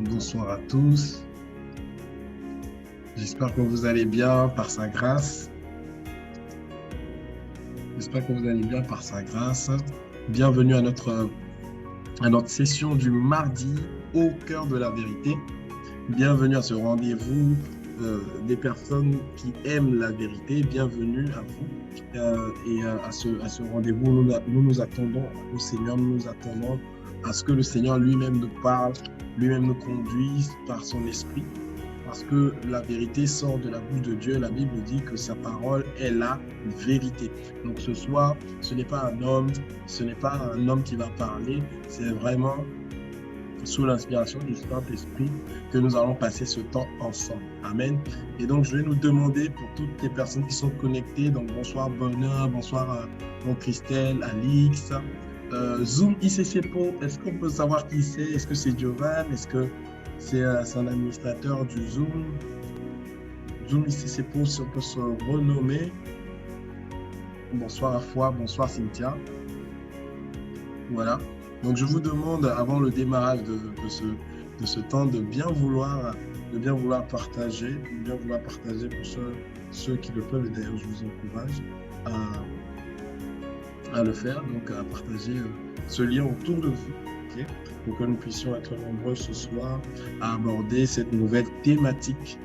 Bonsoir à tous. J'espère que vous allez bien par sa grâce. J'espère que vous allez bien par sa grâce. Bienvenue à notre session du mardi au cœur de la vérité. Bienvenue à ce rendez-vous des personnes qui aiment la vérité. Bienvenue à vous. À ce rendez-vous, nous attendons au Seigneur, nous nous attendons à ce que le Seigneur lui-même nous parle, lui-même nous conduise par son esprit. Parce que la vérité sort de la bouche de Dieu. La Bible dit que sa parole est la vérité. Donc ce soir, ce n'est pas un homme qui va parler, c'est vraiment sous l'inspiration du Saint-Esprit que nous allons passer ce temps ensemble. Amen. Et donc, je vais nous demander pour toutes les personnes qui sont connectées, donc bonsoir Bonheur, bonsoir Christelle, Alix, Zoom ICCPO, est-ce qu'on peut savoir qui c'est? Est-ce que c'est Giovanni? Est-ce que c'est un administrateur du Zoom? Zoom ICCPO, si on peut se renommer. Bonsoir Afua, bonsoir Cynthia. Voilà. Donc, je vous demande, avant le démarrage de ce temps, de bien vouloir partager pour ceux qui le peuvent. Et d'ailleurs, je vous encourage à le faire, donc à partager ce lien autour de vous, okay, pour que nous puissions être nombreux ce soir à aborder cette nouvelle thématique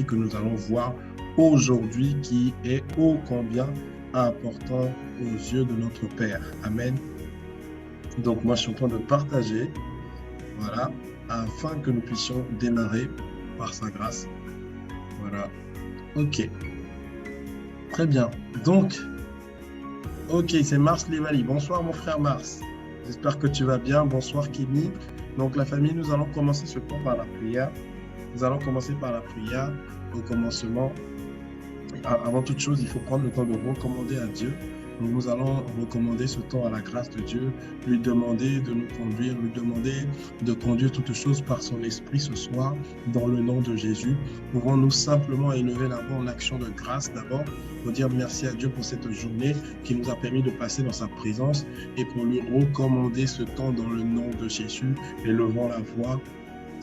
que nous allons voir aujourd'hui, qui est ô combien important aux yeux de notre Père. Amen. Donc, moi, je suis en train de partager, voilà, afin que nous puissions démarrer par sa grâce. Voilà. OK. Très bien. Donc, OK, c'est Mars Lévali. Bonsoir, mon frère Mars. J'espère que tu vas bien. Bonsoir, Kémy. Donc, la famille, nous allons commencer ce temps par la prière. Nous allons commencer par la prière au commencement. Avant toute chose, il faut prendre le temps de recommander à Dieu. Donc, nous allons recommander ce temps à la grâce de Dieu, lui demander de nous conduire, lui demander de conduire toutes choses par son esprit ce soir, dans le nom de Jésus. Pouvons-nous simplement élever la voix en action de grâce d'abord, pour dire merci à Dieu pour cette journée qui nous a permis de passer dans sa présence et pour lui recommander ce temps dans le nom de Jésus, élevant la voix.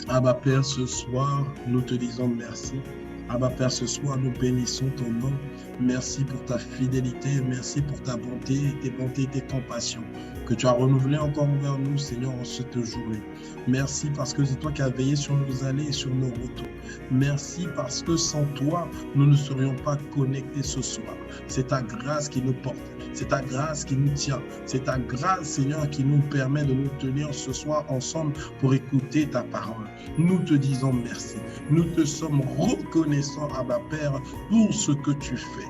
Abba Père, ce soir, nous te disons merci. Abba Père, ce soir, nous bénissons ton nom. Merci pour ta fidélité, merci pour ta bonté, tes bontés et tes compassions que tu as renouvelées encore envers nous, Seigneur, en cette journée. Merci parce que c'est toi qui as veillé sur nos allées et sur nos retours. Merci parce que sans toi, nous ne serions pas connectés ce soir. C'est ta grâce qui nous porte, c'est ta grâce qui nous tient, c'est ta grâce, Seigneur, qui nous permet de nous tenir ce soir ensemble pour écouter ta parole. Nous te disons merci. Nous te sommes reconnaissants, Abba Père, pour ce que tu fais,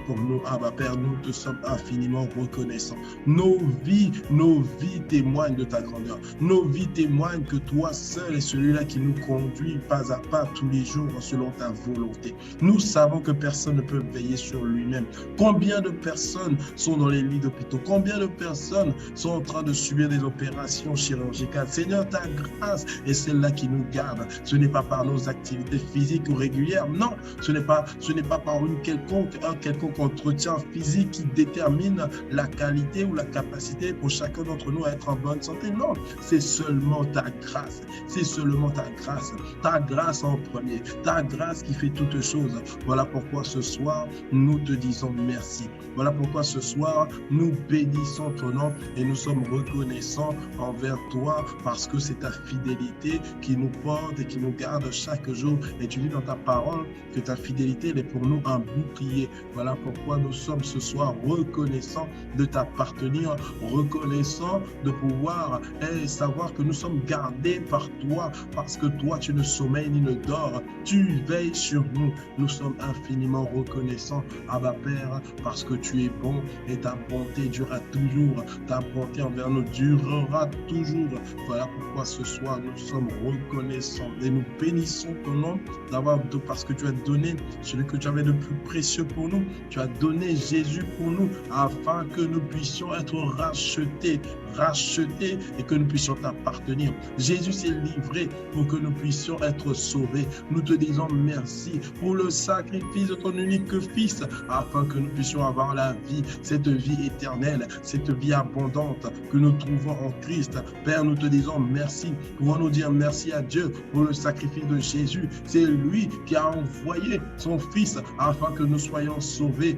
pour nous, Abba Père. Nous te sommes infiniment reconnaissants. Nos vies témoignent de ta grandeur. Nos vies témoignent que toi seul est celui-là qui nous conduit pas à pas tous les jours selon ta volonté. Nous savons que personne ne peut veiller sur lui-même. Combien de personnes sont dans les lits d'hôpitaux? Combien de personnes sont en train de subir des opérations chirurgicales? Seigneur, ta grâce est celle-là qui nous garde. Ce n'est pas par nos activités physiques ou régulières. Non, ce n'est pas par un quelconque entretien physique qui détermine la qualité ou la capacité pour chacun d'entre nous à être en bonne santé. Non, c'est seulement ta grâce. C'est seulement ta grâce. Ta grâce en premier. Ta grâce qui fait toutes choses. Voilà pourquoi ce soir, nous te disons merci. Voilà pourquoi ce soir, nous bénissons ton nom et nous sommes reconnaissants envers toi parce que c'est ta fidélité qui nous porte et qui nous garde chaque jour. Et tu dis dans ta parole que ta fidélité est pour nous un bouclier. Voilà pourquoi nous sommes ce soir reconnaissants de t'appartenir, reconnaissants de pouvoir savoir que nous sommes gardés par toi parce que toi tu ne sommeilles ni ne dors. Tu veilles sur nous. Nous sommes infiniment reconnaissants, Abba Père, parce que tu es bon et ta bonté durera toujours. Ta bonté envers nous durera toujours. Voilà pourquoi ce soir nous sommes reconnaissants et nous bénissons ton nom parce que tu as donné celui que tu avais de plus précieux pour nous. Tu as donné Jésus pour nous afin que nous puissions être rachetés. rachetés et que nous puissions t'appartenir. Jésus s'est livré pour que nous puissions être sauvés. Nous te disons merci pour le sacrifice de ton unique Fils, afin que nous puissions avoir la vie, cette vie éternelle, cette vie abondante que nous trouvons en Christ. Père, nous te disons merci. Pouvons-nous dire merci à Dieu pour le sacrifice de Jésus. C'est lui qui a envoyé son Fils afin que nous soyons sauvés.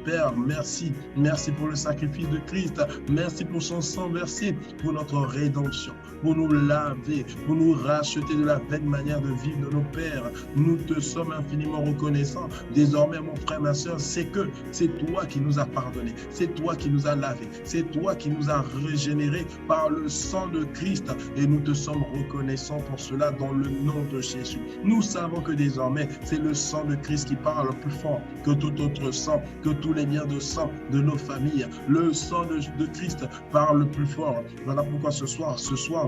Père, merci. Merci pour le sacrifice de Christ. Merci pour son sang versé, pour notre rédemption, pour nous laver, pour nous racheter de la vaine manière de vivre de nos pères. Nous te sommes infiniment reconnaissants. Désormais, mon frère, ma soeur, c'est que c'est toi qui nous as pardonné, c'est toi qui nous as lavé, c'est toi qui nous as régénérés par le sang de Christ et nous te sommes reconnaissants pour cela dans le nom de Jésus. Nous savons que désormais, c'est le sang de Christ qui parle plus fort que tout autre sang, que tous les liens de sang de nos familles. Le sang de Christ parle plus fort. Voilà pourquoi ce soir,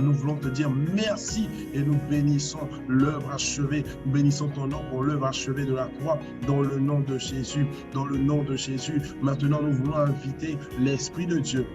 nous voulons te dire merci et nous bénissons l'œuvre achevée. Nous bénissons ton nom pour l'œuvre achevée de la croix dans le nom de Jésus. Dans le nom de Jésus. Maintenant, nous voulons inviter l'Esprit de Dieu,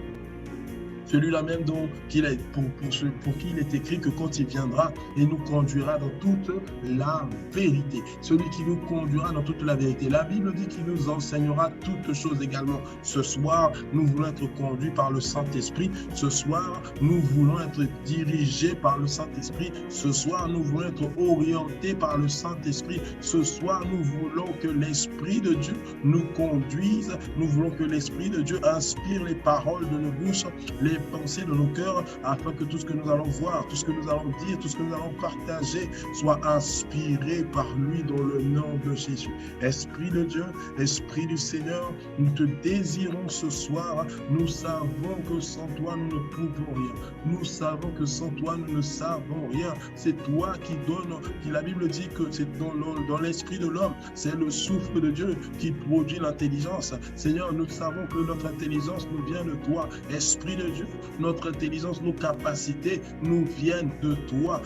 celui-là même pour qui il est écrit que quand il viendra, il nous conduira dans toute la vérité. Celui qui nous conduira dans toute la vérité. La Bible dit qu'il nous enseignera toutes choses également. Ce soir, nous voulons être conduits par le Saint-Esprit. Ce soir, nous voulons être dirigés par le Saint-Esprit. Ce soir, nous voulons être orientés par le Saint-Esprit. Ce soir, nous voulons que l'Esprit de Dieu nous conduise. Nous voulons que l'Esprit de Dieu inspire les paroles de nos bouches, les pensées de nos cœurs, afin que tout ce que nous allons voir, tout ce que nous allons dire, tout ce que nous allons partager soit inspiré par lui dans le nom de Jésus. Esprit de Dieu, Esprit du Seigneur, nous te désirons ce soir. Nous savons que sans toi nous ne pouvons rien. Nous savons que sans toi nous ne savons rien. C'est toi qui donne, la Bible dit que c'est dans l'esprit de l'homme, c'est le souffle de Dieu qui produit l'intelligence. Seigneur, nous savons que notre intelligence nous vient de toi. Esprit de Dieu, notre intelligence, nos capacités nous viennent de toi.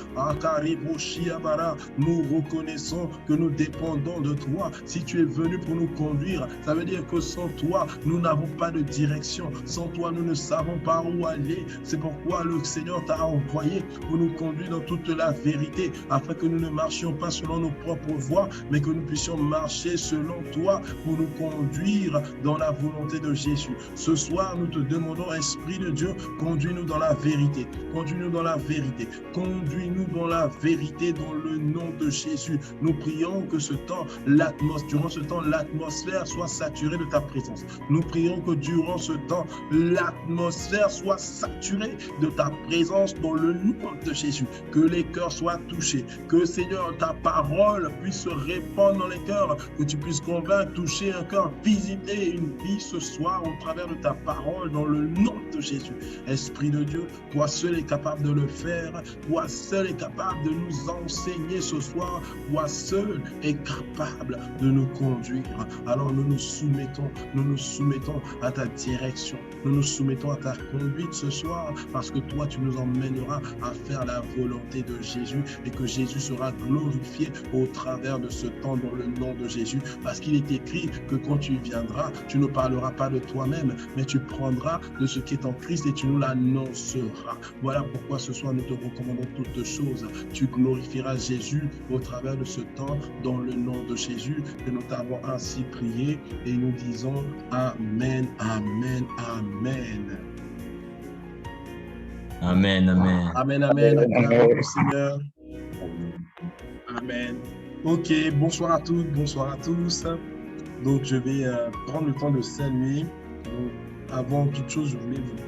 Nous reconnaissons que nous dépendons de toi. Si tu es venu pour nous conduire, ça veut dire que sans toi, nous n'avons pas de direction. Sans toi, nous ne savons pas où aller. C'est pourquoi le Seigneur t'a envoyé pour nous conduire dans toute la vérité, afin que nous ne marchions pas selon nos propres voies, mais que nous puissions marcher selon toi pour nous conduire dans la volonté de Jésus. Ce soir, nous te demandons, Esprit de Dieu, conduis-nous dans la vérité. Conduis-nous dans la vérité. Conduis-nous dans la vérité dans le nom de Jésus. Nous prions que durant ce temps, l'atmosphère soit saturée de ta présence. Nous prions que durant ce temps, l'atmosphère soit saturée de ta présence dans le nom de Jésus. Que les cœurs soient touchés. Que, Seigneur, ta parole puisse se répandre dans les cœurs. Que tu puisses convaincre, toucher un cœur, visiter une vie ce soir au travers de ta parole dans le nom de Jésus. Esprit de Dieu, toi seul est capable de le faire. Toi seul est capable de nous enseigner ce soir. Toi seul est capable de nous conduire. Alors nous nous soumettons à ta direction. Nous nous soumettons à ta conduite ce soir, parce que toi tu nous emmèneras à faire la volonté de Jésus et que Jésus sera glorifié au travers de ce temps dans le nom de Jésus, parce qu'il est écrit que quand tu viendras, tu ne parleras pas de toi-même, mais tu prendras de ce qui est en Christ et tu nous l'annonceras. Voilà pourquoi ce soir nous te recommandons toutes choses. Tu glorifieras Jésus au travers de ce temps dans le nom de Jésus, et nous t'avons ainsi prié et nous disons Amen, Amen, Amen. Amen, amen. Amen, amen. Acclamons au Seigneur. Amen. Ok, bonsoir à toutes, bonsoir à tous. Donc, je vais prendre le temps de saluer. Donc, avant toute chose,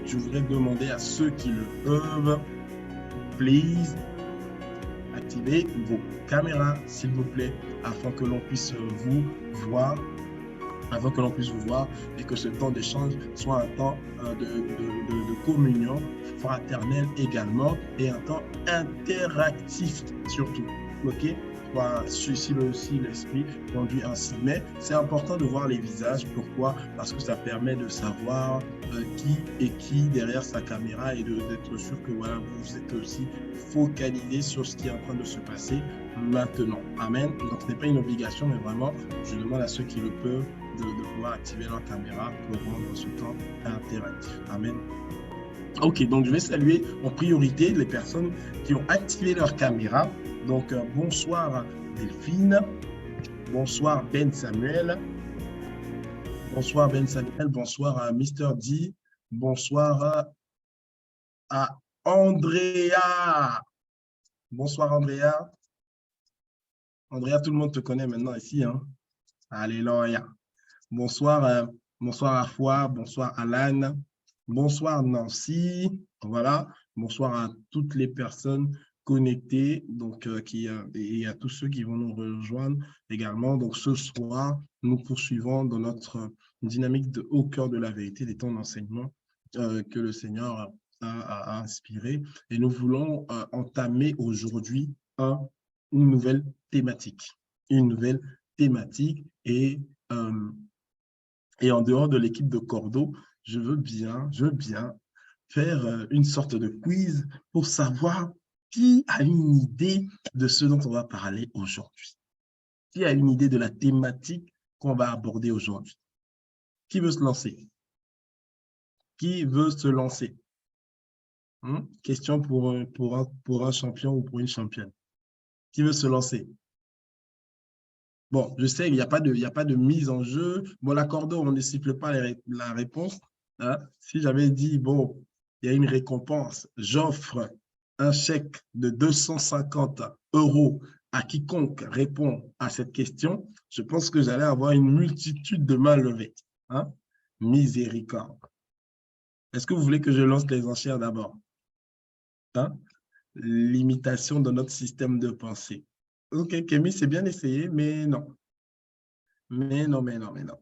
je voudrais demander à ceux qui le peuvent, please, activez vos caméras, s'il vous plaît, afin que l'on puisse vous voir. Afin que l'on puisse vous voir et que ce temps d'échange soit un temps de communion fraternelle également et un temps interactif surtout. Ok? Si l'esprit conduit ainsi. Mais c'est important de voir les visages. Pourquoi? Parce que ça permet de savoir qui est qui derrière sa caméra et d'être sûr que voilà, vous êtes aussi focalisé sur ce qui est en train de se passer maintenant. Amen. Donc ce n'est pas une obligation, mais vraiment, je demande à ceux qui le peuvent de pouvoir activer leur caméra pour rendre ce temps interactif. Amen. Ok, donc je vais saluer en priorité les personnes qui ont activé leur caméra. Donc, bonsoir Delphine, bonsoir Ben Samuel, bonsoir à Mr. D, bonsoir à Andrea. Bonsoir Andrea. Andrea, tout le monde te connaît maintenant ici, hein? Alléluia. Bonsoir, bonsoir à Foi, bonsoir Alan, bonsoir Nancy, voilà, bonsoir à toutes les personnes connectées, donc et à tous ceux qui vont nous rejoindre également. Donc ce soir, nous poursuivons dans notre dynamique de au cœur de la vérité, des temps d'enseignement que le Seigneur a inspiré. Et nous voulons entamer aujourd'hui une nouvelle thématique, euh, et en dehors de l'équipe de Cordeau, je veux bien faire une sorte de quiz pour savoir qui a une idée de ce dont on va parler aujourd'hui. Qui a une idée de la thématique qu'on va aborder aujourd'hui? Qui veut se lancer? Qui veut se lancer? Question pour un champion ou pour une championne. Qui veut se lancer? Bon, je sais, il n'y a pas de mise en jeu. Bon, la Cordeau, on ne siffle pas la réponse. Hein. Si j'avais dit, bon, il y a une récompense, j'offre un chèque de 250 € à quiconque répond à cette question, je pense que j'allais avoir une multitude de mains levées. Hein. Miséricorde. Est-ce que vous voulez que je lance les enchères d'abord? Hein? L'imitation de notre système de pensée. Ok, Kémy, c'est bien essayé, mais non. Mais non.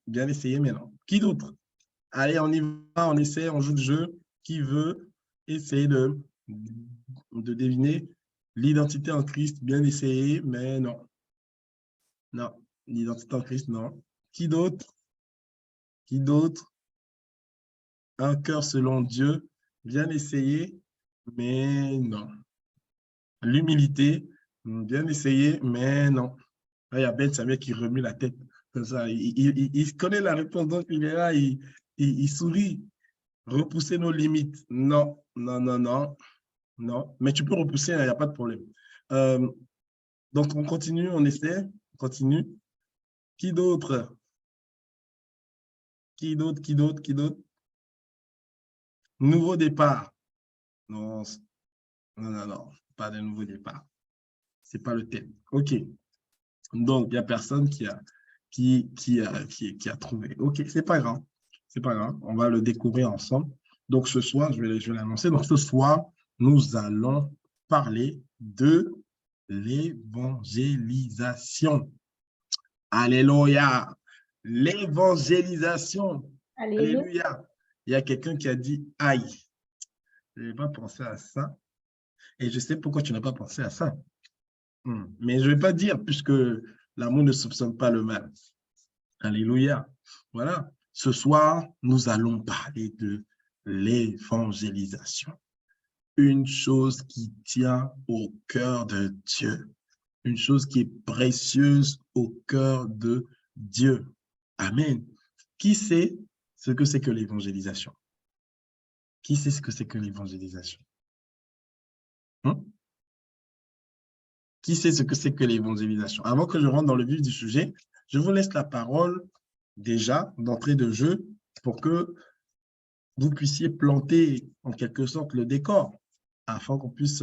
Bien essayé, mais non. Qui d'autre? Allez, on y va, on essaie, on joue le jeu. Qui veut essayer de deviner l'identité en Christ? Bien essayé, mais non. Non, l'identité en Christ, non. Qui d'autre? Qui d'autre? Un cœur selon Dieu. Bien essayé, mais non. L'humilité, bien essayé, mais non. Là, il y a Ben Samuel qui remue la tête comme ça. Il connaît la réponse, donc il est là, il sourit. Repousser nos limites. Non. Mais tu peux repousser, il n'y a pas de problème. Donc, on continue, on essaie, on continue. Qui d'autre? Qui d'autre? Nouveau départ. Non, non, pas de nouveau départ. Ce n'est pas le thème. OK. Donc, il n'y a personne qui a trouvé. OK, c'est pas grave. C'est pas grave. On va le découvrir ensemble. Donc, ce soir, je vais l'annoncer. Donc, ce soir, nous allons parler de l'évangélisation. Alléluia. L'évangélisation. Alléluia. Alléluia. Il y a quelqu'un qui a dit aïe. Je n'ai pas pensé à ça. Et je sais pourquoi tu n'as pas pensé à ça. Mais je ne vais pas dire, puisque l'amour ne soupçonne pas le mal. Alléluia. Voilà. Ce soir, nous allons parler de l'évangélisation. Une chose qui tient au cœur de Dieu. Une chose qui est précieuse au cœur de Dieu. Amen. Qui sait ce que c'est que l'évangélisation? Qui sait ce que c'est que l'évangélisation? Qui sait ce que c'est que l'évangélisation? Avant que je rentre dans le vif du sujet, je vous laisse la parole déjà d'entrée de jeu pour que vous puissiez planter en quelque sorte le décor afin qu'on puisse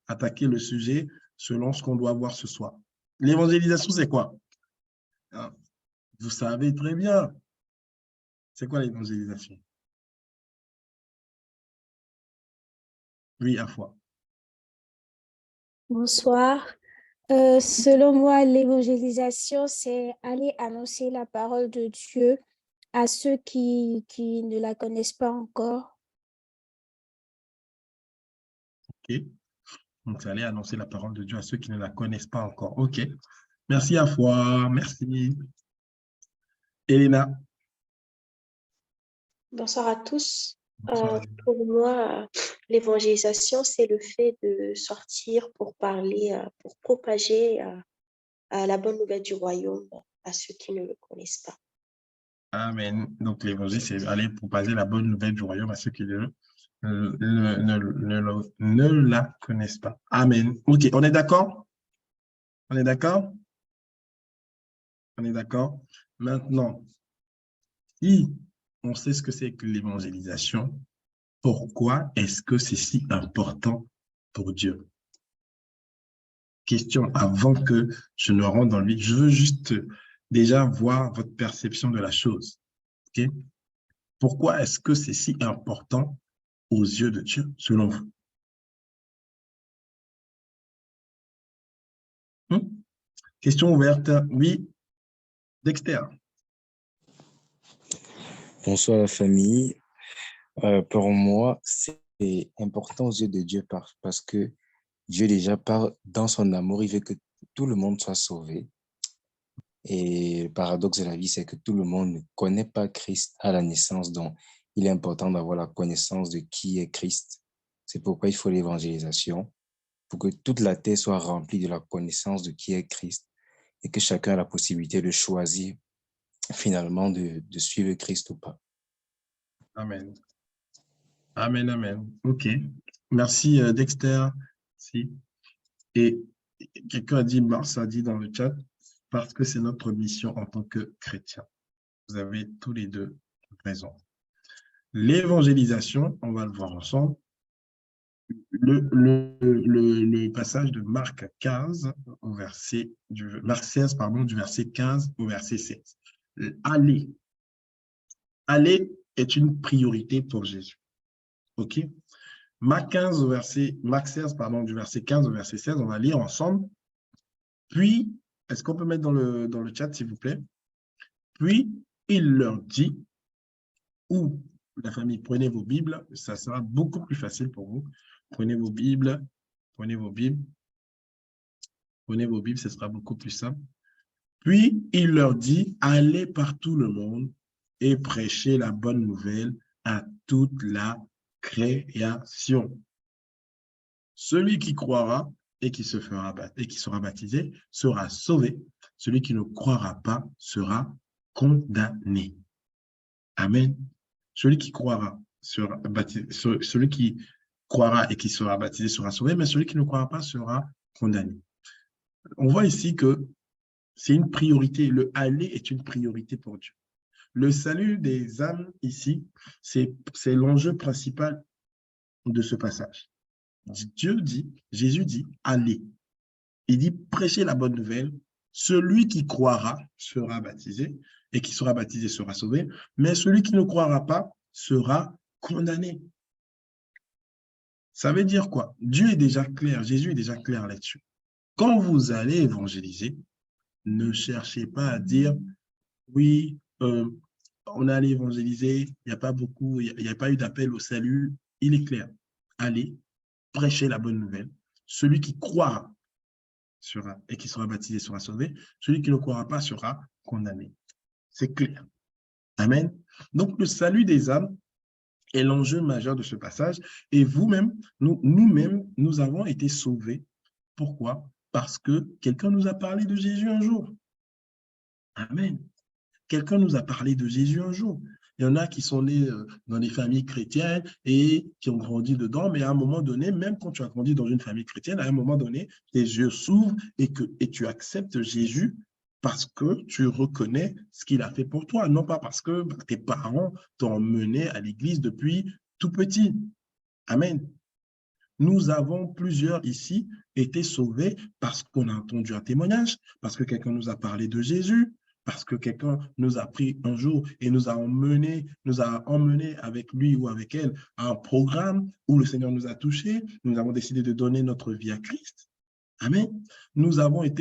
attaquer le sujet selon ce qu'on doit voir ce soir. L'évangélisation, c'est quoi? Vous savez très bien. C'est quoi l'évangélisation? Oui, à foi. Bonsoir. Selon moi, l'évangélisation, c'est aller annoncer la parole de Dieu à ceux qui ne la connaissent pas encore. OK. Donc, c'est aller annoncer la parole de Dieu à ceux qui ne la connaissent pas encore. OK. Merci à foi. Merci. Elena. Bonsoir à tous. Bonsoir. Pour moi, l'évangélisation, c'est le fait de sortir pour parler, pour propager la bonne nouvelle du royaume à ceux qui ne le connaissent pas. Amen. Donc, l'évangile, c'est aller propager la bonne nouvelle du royaume à ceux qui ne la connaissent pas. Amen. OK, on est d'accord? On est d'accord? On est d'accord? Maintenant, si on sait ce que c'est que l'évangélisation, pourquoi est-ce que c'est si important pour Dieu? Question avant que je ne rentre dans le vif. Je veux juste déjà voir votre perception de la chose. OK? Pourquoi est-ce que c'est si important aux yeux de Dieu, selon vous? Question ouverte. Oui, Dexter. Bonsoir la famille. Pour moi, c'est important aux yeux de Dieu parce que Dieu déjà parle dans son amour, il veut que tout le monde soit sauvé. Et le paradoxe de la vie, c'est que tout le monde ne connaît pas Christ à la naissance, donc il est important d'avoir la connaissance de qui est Christ. C'est pourquoi il faut l'évangélisation, pour que toute la terre soit remplie de la connaissance de qui est Christ et que chacun a la possibilité de choisir finalement de suivre Christ ou pas. Amen. Amen, amen. OK. Merci, Dexter. Si. Et quelqu'un a dit, Mars a dit dans le chat, parce que c'est notre mission en tant que chrétien. Vous avez tous les deux raison. L'évangélisation, on va le voir ensemble. Le passage de Marc 15 au verset Marc 16, pardon, du verset 15 au verset 16. Aller. Aller est une priorité pour Jésus. OK? Marc 16, pardon, du verset 15 au verset 16, on va lire ensemble. Puis, est-ce qu'on peut mettre dans le chat, s'il vous plaît? Puis, il leur dit, ou la famille, prenez vos Bibles, ça sera beaucoup plus facile pour vous. Prenez vos Bibles, prenez vos Bibles, ce sera beaucoup plus simple. Puis, il leur dit, allez par tout le monde et prêchez la bonne nouvelle à toute la création. Celui qui croira et qui sera baptisé sera sauvé. Celui qui ne croira pas sera condamné. Amen. Celui qui croira et qui sera baptisé sera sauvé, mais celui qui ne croira pas sera condamné. On voit ici que c'est une priorité. Le aller est une priorité pour Dieu. Le salut des âmes ici, c'est l'enjeu principal de ce passage. Jésus dit, allez. Il dit, prêchez la bonne nouvelle. Celui qui croira sera baptisé et qui sera baptisé sera sauvé, mais celui qui ne croira pas sera condamné. Ça veut dire quoi? Dieu est déjà clair, Jésus est déjà clair là-dessus. Quand vous allez évangéliser, ne cherchez pas à dire, oui, on allé évangéliser, il n'y a pas beaucoup, il n'y a pas eu d'appel au salut. Il est clair. Allez, prêchez la bonne nouvelle. Celui qui croira et qui sera baptisé sera sauvé. Celui qui ne croira pas sera condamné. C'est clair. Amen. Donc, le salut des âmes est l'enjeu majeur de ce passage. Et vous-même, nous-mêmes, nous avons été sauvés. Pourquoi? Parce que quelqu'un nous a parlé de Jésus un jour. Amen. Quelqu'un nous a parlé de Jésus un jour. Il y en a qui sont nés dans des familles chrétiennes et qui ont grandi dedans, mais à un moment donné, même quand tu as grandi dans une famille chrétienne, à un moment donné, tes yeux s'ouvrent et tu acceptes Jésus parce que tu reconnais ce qu'il a fait pour toi, non pas parce que tes parents t'ont mené à l'église depuis tout petit. Amen. Nous avons plusieurs ici été sauvés parce qu'on a entendu un témoignage, parce que quelqu'un nous a parlé de Jésus, parce que quelqu'un nous a pris un jour et nous a emmenés avec lui ou avec elle à un programme où le Seigneur nous a touchés. Nous avons décidé de donner notre vie à Christ. Amen. Nous devons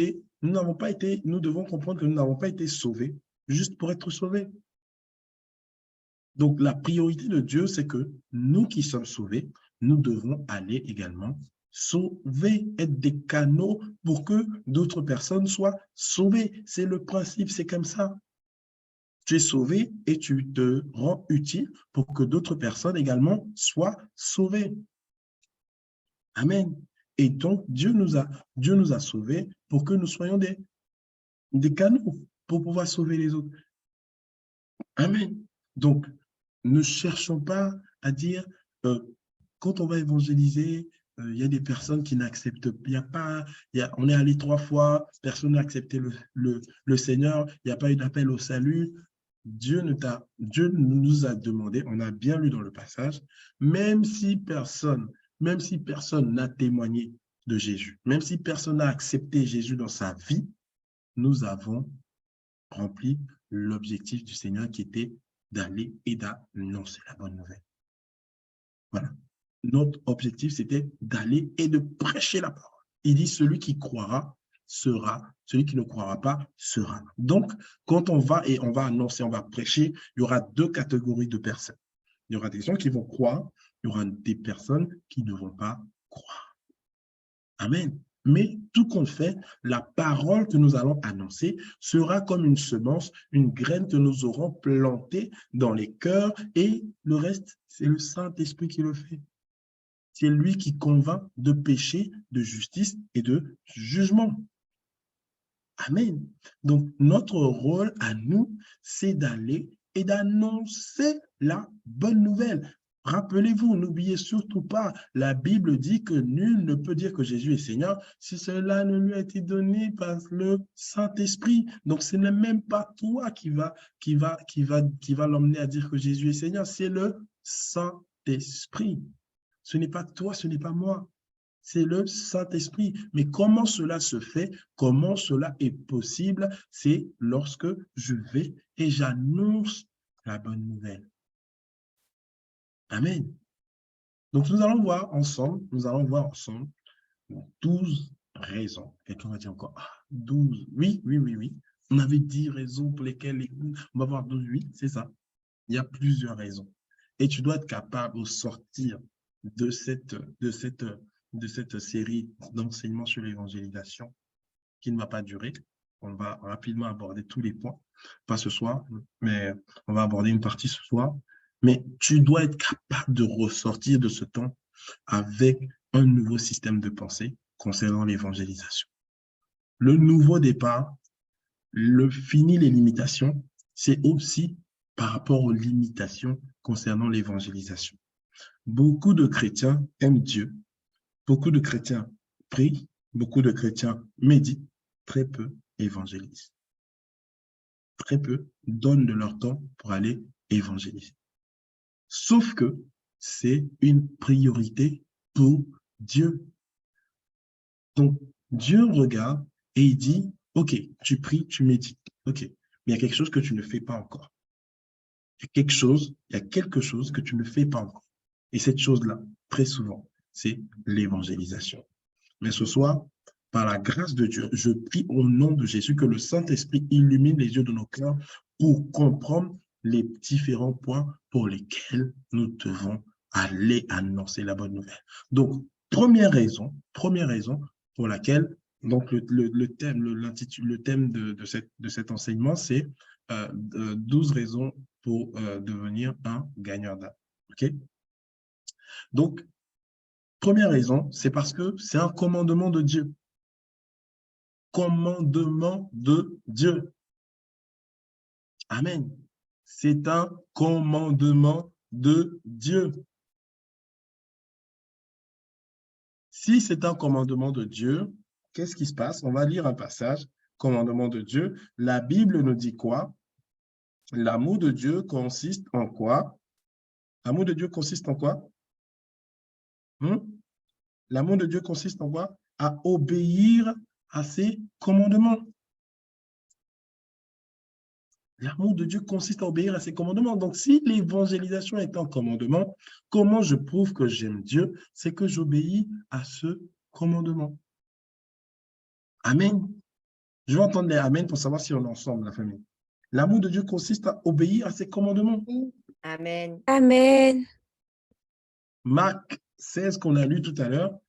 comprendre que nous n'avons pas été sauvés juste pour être sauvés. Donc, la priorité de Dieu, c'est que nous qui sommes sauvés, nous devons aller également sauver, être des canaux pour que d'autres personnes soient sauvées. C'est le principe, c'est comme ça. Tu es sauvé et tu te rends utile pour que d'autres personnes également soient sauvées. Amen. Et donc, Dieu nous a sauvés pour que nous soyons des canaux pour pouvoir sauver les autres. Amen. Donc, ne cherchons pas à dire, quand on va évangéliser, il y a des personnes qui n'acceptent, il y a pas, on est allé 3 fois, personne n'a accepté le Seigneur, il n'y a pas eu d'appel au salut. Dieu nous a demandé, on a bien lu dans le passage, même si personne n'a témoigné de Jésus, même si personne n'a accepté Jésus dans sa vie, nous avons rempli l'objectif du Seigneur qui était d'aller et d'annoncer la bonne nouvelle. Voilà. Notre objectif, c'était d'aller et de prêcher la parole. Il dit, celui qui croira sera, celui qui ne croira pas sera. Donc, quand on va et on va annoncer, on va prêcher, il y aura 2 catégories de personnes. Il y aura des gens qui vont croire, il y aura des personnes qui ne vont pas croire. Amen. Mais tout compte fait, la parole que nous allons annoncer sera comme une semence, une graine que nous aurons plantée dans les cœurs et le reste, c'est le Saint-Esprit qui le fait. C'est lui qui convainc de péché, de justice et de jugement. Amen. Donc, notre rôle à nous, c'est d'aller et d'annoncer la bonne nouvelle. Rappelez-vous, n'oubliez surtout pas, la Bible dit que nul ne peut dire que Jésus est Seigneur si cela ne lui a été donné par le Saint-Esprit. Donc, ce n'est même pas toi qui va l'emmener à dire que Jésus est Seigneur, c'est le Saint-Esprit. Ce n'est pas toi, ce n'est pas moi. C'est le Saint-Esprit. Mais comment cela se fait? Comment cela est possible? C'est lorsque je vais et j'annonce la bonne nouvelle. Amen. Donc, nous allons voir ensemble 12 raisons. Quelqu'un va dire encore, 12. Oui. On avait 10 raisons pour lesquelles on va voir 12, oui, c'est ça. Il y a plusieurs raisons. Et tu dois être capable de sortir de cette série d'enseignements sur l'évangélisation qui ne va pas durer. On va rapidement aborder tous les points, pas ce soir, mais on va aborder une partie ce soir. Mais tu dois être capable de ressortir de ce temps avec un nouveau système de pensée concernant l'évangélisation. Le nouveau départ, fini les limitations, c'est aussi par rapport aux limitations concernant l'évangélisation. Beaucoup de chrétiens aiment Dieu, beaucoup de chrétiens prient, beaucoup de chrétiens méditent, très peu évangélisent. Très peu donnent de leur temps pour aller évangéliser. Sauf que c'est une priorité pour Dieu. Donc, Dieu regarde et il dit, OK, tu pries, tu médites, OK, mais il y a quelque chose que tu ne fais pas encore. Il y a quelque chose que tu ne fais pas encore. Et cette chose-là, très souvent, c'est l'évangélisation. Mais ce soir, par la grâce de Dieu, je prie au nom de Jésus que le Saint-Esprit illumine les yeux de nos cœurs pour comprendre les différents points pour lesquels nous devons aller annoncer la bonne nouvelle. Donc, première raison pour laquelle, donc le thème de cet enseignement, c'est 12 raisons pour devenir un gagneur d'âme. OK? Donc, première raison, c'est parce que c'est un commandement de Dieu. Commandement de Dieu. Amen. C'est un commandement de Dieu. Si c'est un commandement de Dieu, qu'est-ce qui se passe? On va lire un passage, commandement de Dieu. La Bible nous dit quoi? L'amour de Dieu consiste en quoi? L'amour de Dieu consiste en quoi? L'amour de Dieu consiste en quoi? À obéir à ses commandements. L'amour de Dieu consiste à obéir à ses commandements. Donc, si l'évangélisation est un commandement, comment je prouve que j'aime Dieu? C'est que j'obéis à ce commandement. Amen. Je vais entendre les amen pour savoir si on est ensemble, la famille. L'amour de Dieu consiste à obéir à ses commandements. Amen. Amen. Marc 16 qu'on a lu tout à l'heure,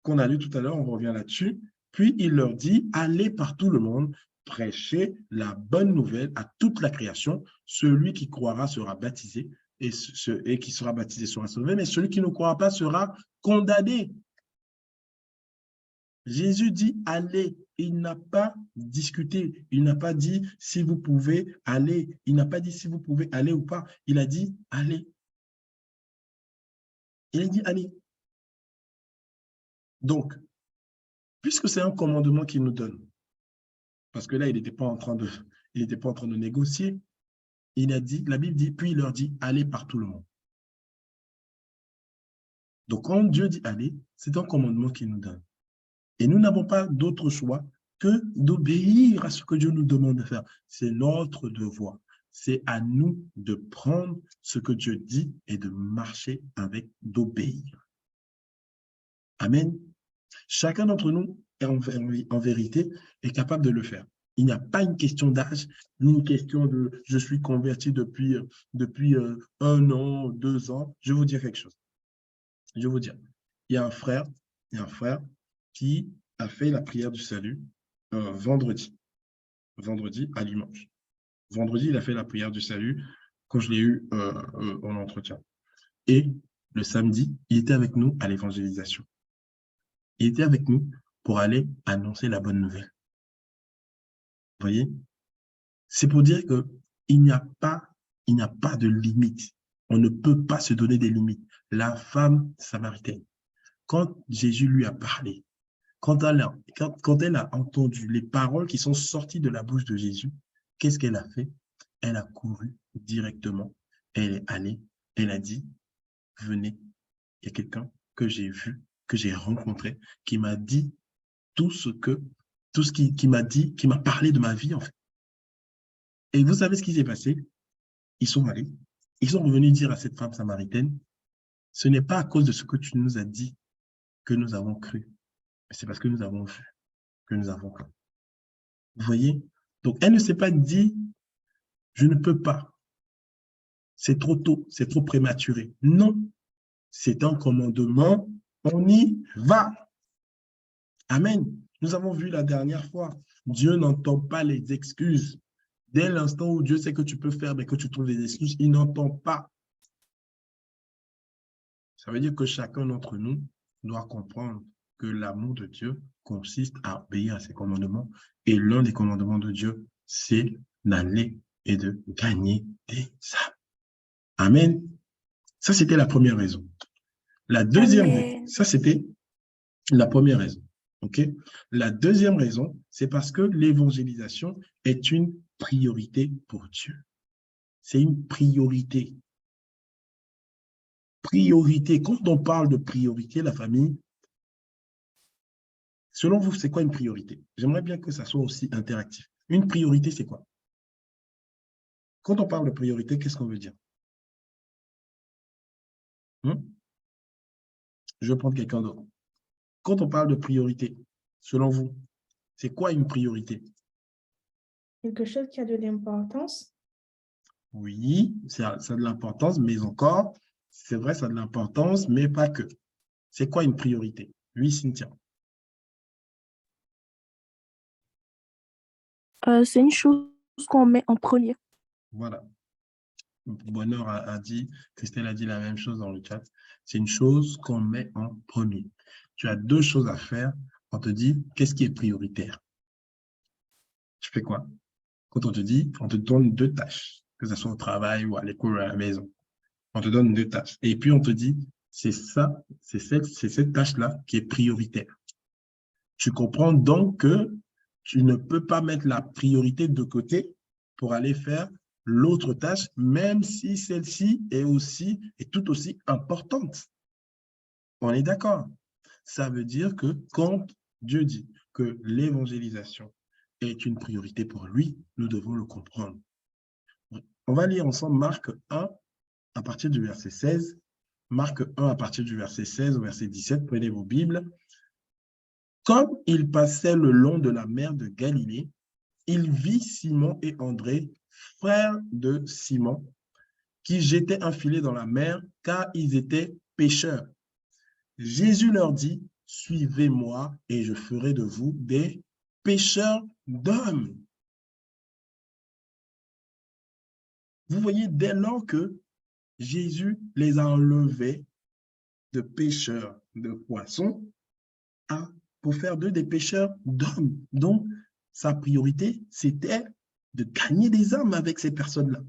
on revient là-dessus. Puis il leur dit, allez par tout le monde, prêchez la bonne nouvelle à toute la création. Celui qui croira sera baptisé et qui sera baptisé sera sauvé, mais celui qui ne croira pas sera condamné. Jésus dit allez. Il n'a pas discuté. Il n'a pas dit si vous pouvez aller. Il n'a pas dit si vous pouvez aller ou pas. Il a dit allez. Il a dit allez. Donc, puisque c'est un commandement qu'il nous donne, parce que là, il n'était pas en train de négocier, il a dit, la Bible dit, puis il leur dit, allez par tout le monde. Donc, quand Dieu dit allez, c'est un commandement qu'il nous donne. Et nous n'avons pas d'autre choix que d'obéir à ce que Dieu nous demande de faire. C'est notre devoir. C'est à nous de prendre ce que Dieu dit et de marcher avec, d'obéir. Amen. Chacun d'entre nous, en vérité, est capable de le faire. Il n'y a pas une question d'âge, ni une question de « je suis converti depuis 1 an, 2 ans ». Je vais vous dire quelque chose. Je vais vous dire. Il y a un frère qui a fait la prière du salut vendredi à Limoges. Vendredi, il a fait la prière du salut quand je l'ai eu en entretien. Et le samedi, il était avec nous à l'évangélisation. Il était avec nous pour aller annoncer la bonne nouvelle. Vous voyez? C'est pour dire qu'il n'y a pas de limite. On ne peut pas se donner des limites. La femme samaritaine, quand Jésus lui a parlé, quand elle a entendu les paroles qui sont sorties de la bouche de Jésus, qu'est-ce qu'elle a fait? Elle a couru directement. Elle est allée. Elle a dit, venez, il y a quelqu'un que j'ai vu, que j'ai rencontré, qui m'a dit tout ce qui m'a dit, qui m'a parlé de ma vie, en fait. Et vous savez ce qui s'est passé? Ils sont allés, ils sont revenus dire à cette femme samaritaine, ce n'est pas à cause de ce que tu nous as dit que nous avons cru, mais c'est parce que nous avons vu, que nous avons cru. Vous voyez? Donc, elle ne s'est pas dit, je ne peux pas, c'est trop tôt, c'est trop prématuré. Non, c'est un commandement, on y va. Amen. Nous avons vu la dernière fois, Dieu n'entend pas les excuses. Dès l'instant où Dieu sait que tu peux faire, mais que tu trouves des excuses, il n'entend pas. Ça veut dire que chacun d'entre nous doit comprendre que l'amour de Dieu consiste à obéir à ses commandements. Et l'un des commandements de Dieu, c'est d'aller et de gagner des âmes. Amen. Ça, c'était la première raison. La deuxième raison, ça, c'était la première raison. OK? La deuxième raison, c'est parce que l'évangélisation est une priorité pour Dieu. C'est une priorité. Priorité. Quand on parle de priorité, la famille, selon vous, c'est quoi une priorité? J'aimerais bien que ça soit aussi interactif. Une priorité, c'est quoi? Quand on parle de priorité, qu'est-ce qu'on veut dire? Je vais prendre quelqu'un d'autre. Quand on parle de priorité, selon vous, c'est quoi une priorité? Quelque chose qui a de l'importance. Oui, ça a de l'importance, mais encore, c'est vrai, ça a de l'importance, mais pas que. C'est quoi une priorité? Oui, Cynthia. C'est une chose qu'on met en premier. Voilà. Bonheur a dit, Christelle a dit la même chose dans le chat. C'est une chose qu'on met en premier. Tu as 2 choses à faire. On te dit, qu'est-ce qui est prioritaire? Tu fais quoi? Quand on te dit, on te donne 2 tâches, que ce soit au travail ou à l'école ou à la maison. On te donne 2 tâches. Et puis, on te dit, c'est ça, c'est cette tâche-là qui est prioritaire. Tu comprends donc que tu ne peux pas mettre la priorité de côté pour aller faire l'autre tâche, même si celle-ci est tout aussi importante. On est d'accord? Ça veut dire que quand Dieu dit que l'évangélisation est une priorité pour lui, nous devons le comprendre. On va lire ensemble Marc 1 à partir du verset 16. Marc 1 à partir du verset 16 au verset 17. Prenez vos Bibles. Comme il passait le long de la mer de Galilée, il vit Simon et André, frères de Simon, qui jetaient un filet dans la mer, car ils étaient pêcheurs. Jésus leur dit, « Suivez-moi et je ferai de vous des pêcheurs d'hommes. » Vous voyez, dès lors que Jésus les a enlevés de pêcheurs de poissons pour faire d'eux des pêcheurs d'hommes. Donc, sa priorité, c'était de gagner des âmes avec ces personnes-là.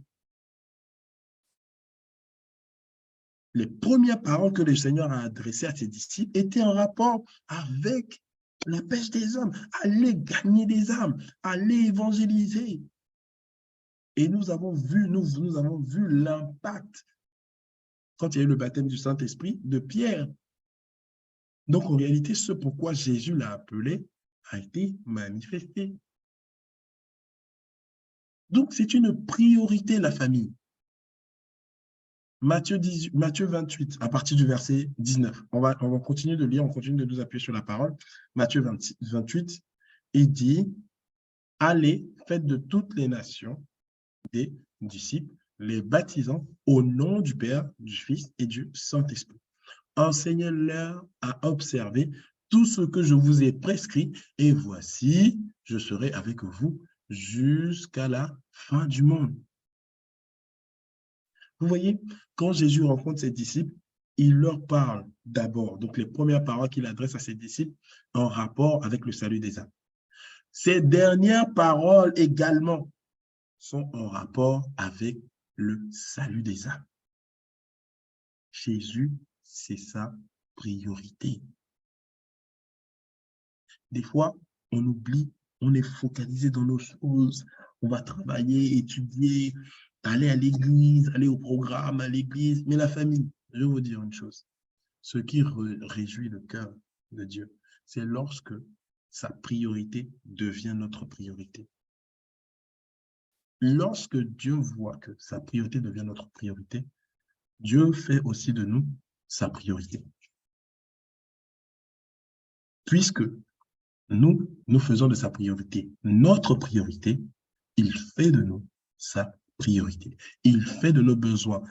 Les premières paroles que le Seigneur a adressées à ses disciples étaient en rapport avec la pêche des hommes. Aller gagner des âmes, aller évangéliser. Et nous avons vu l'impact quand il y a eu le baptême du Saint-Esprit de Pierre. Donc, en réalité, ce pourquoi Jésus l'a appelé a été manifesté. Donc, c'est une priorité, la famille. Matthieu 28, à partir du verset 19. On va continuer de lire, on continue de nous appuyer sur la parole. Matthieu 28, il dit, « Allez, faites de toutes les nations des disciples, les baptisant au nom du Père, du Fils et du Saint-Esprit. Enseignez-leur à observer tout ce que je vous ai prescrit, et voici, je serai avec vous jusqu'à la fin du monde. » Vous voyez, quand Jésus rencontre ses disciples, il leur parle d'abord, donc les premières paroles qu'il adresse à ses disciples en rapport avec le salut des âmes. Ces dernières paroles également sont en rapport avec le salut des âmes. Jésus, c'est sa priorité. Des fois, on oublie, on est focalisé dans nos choses, on va travailler, étudier, aller à l'église, aller au programme, à l'église, mais la famille, je vais vous dire une chose, ce qui réjouit le cœur de Dieu, c'est lorsque sa priorité devient notre priorité. Lorsque Dieu voit que sa priorité devient notre priorité, Dieu fait aussi de nous sa priorité. Puisque nous faisons de sa priorité notre priorité, il fait de nous sa priorité. Il fait de nos besoins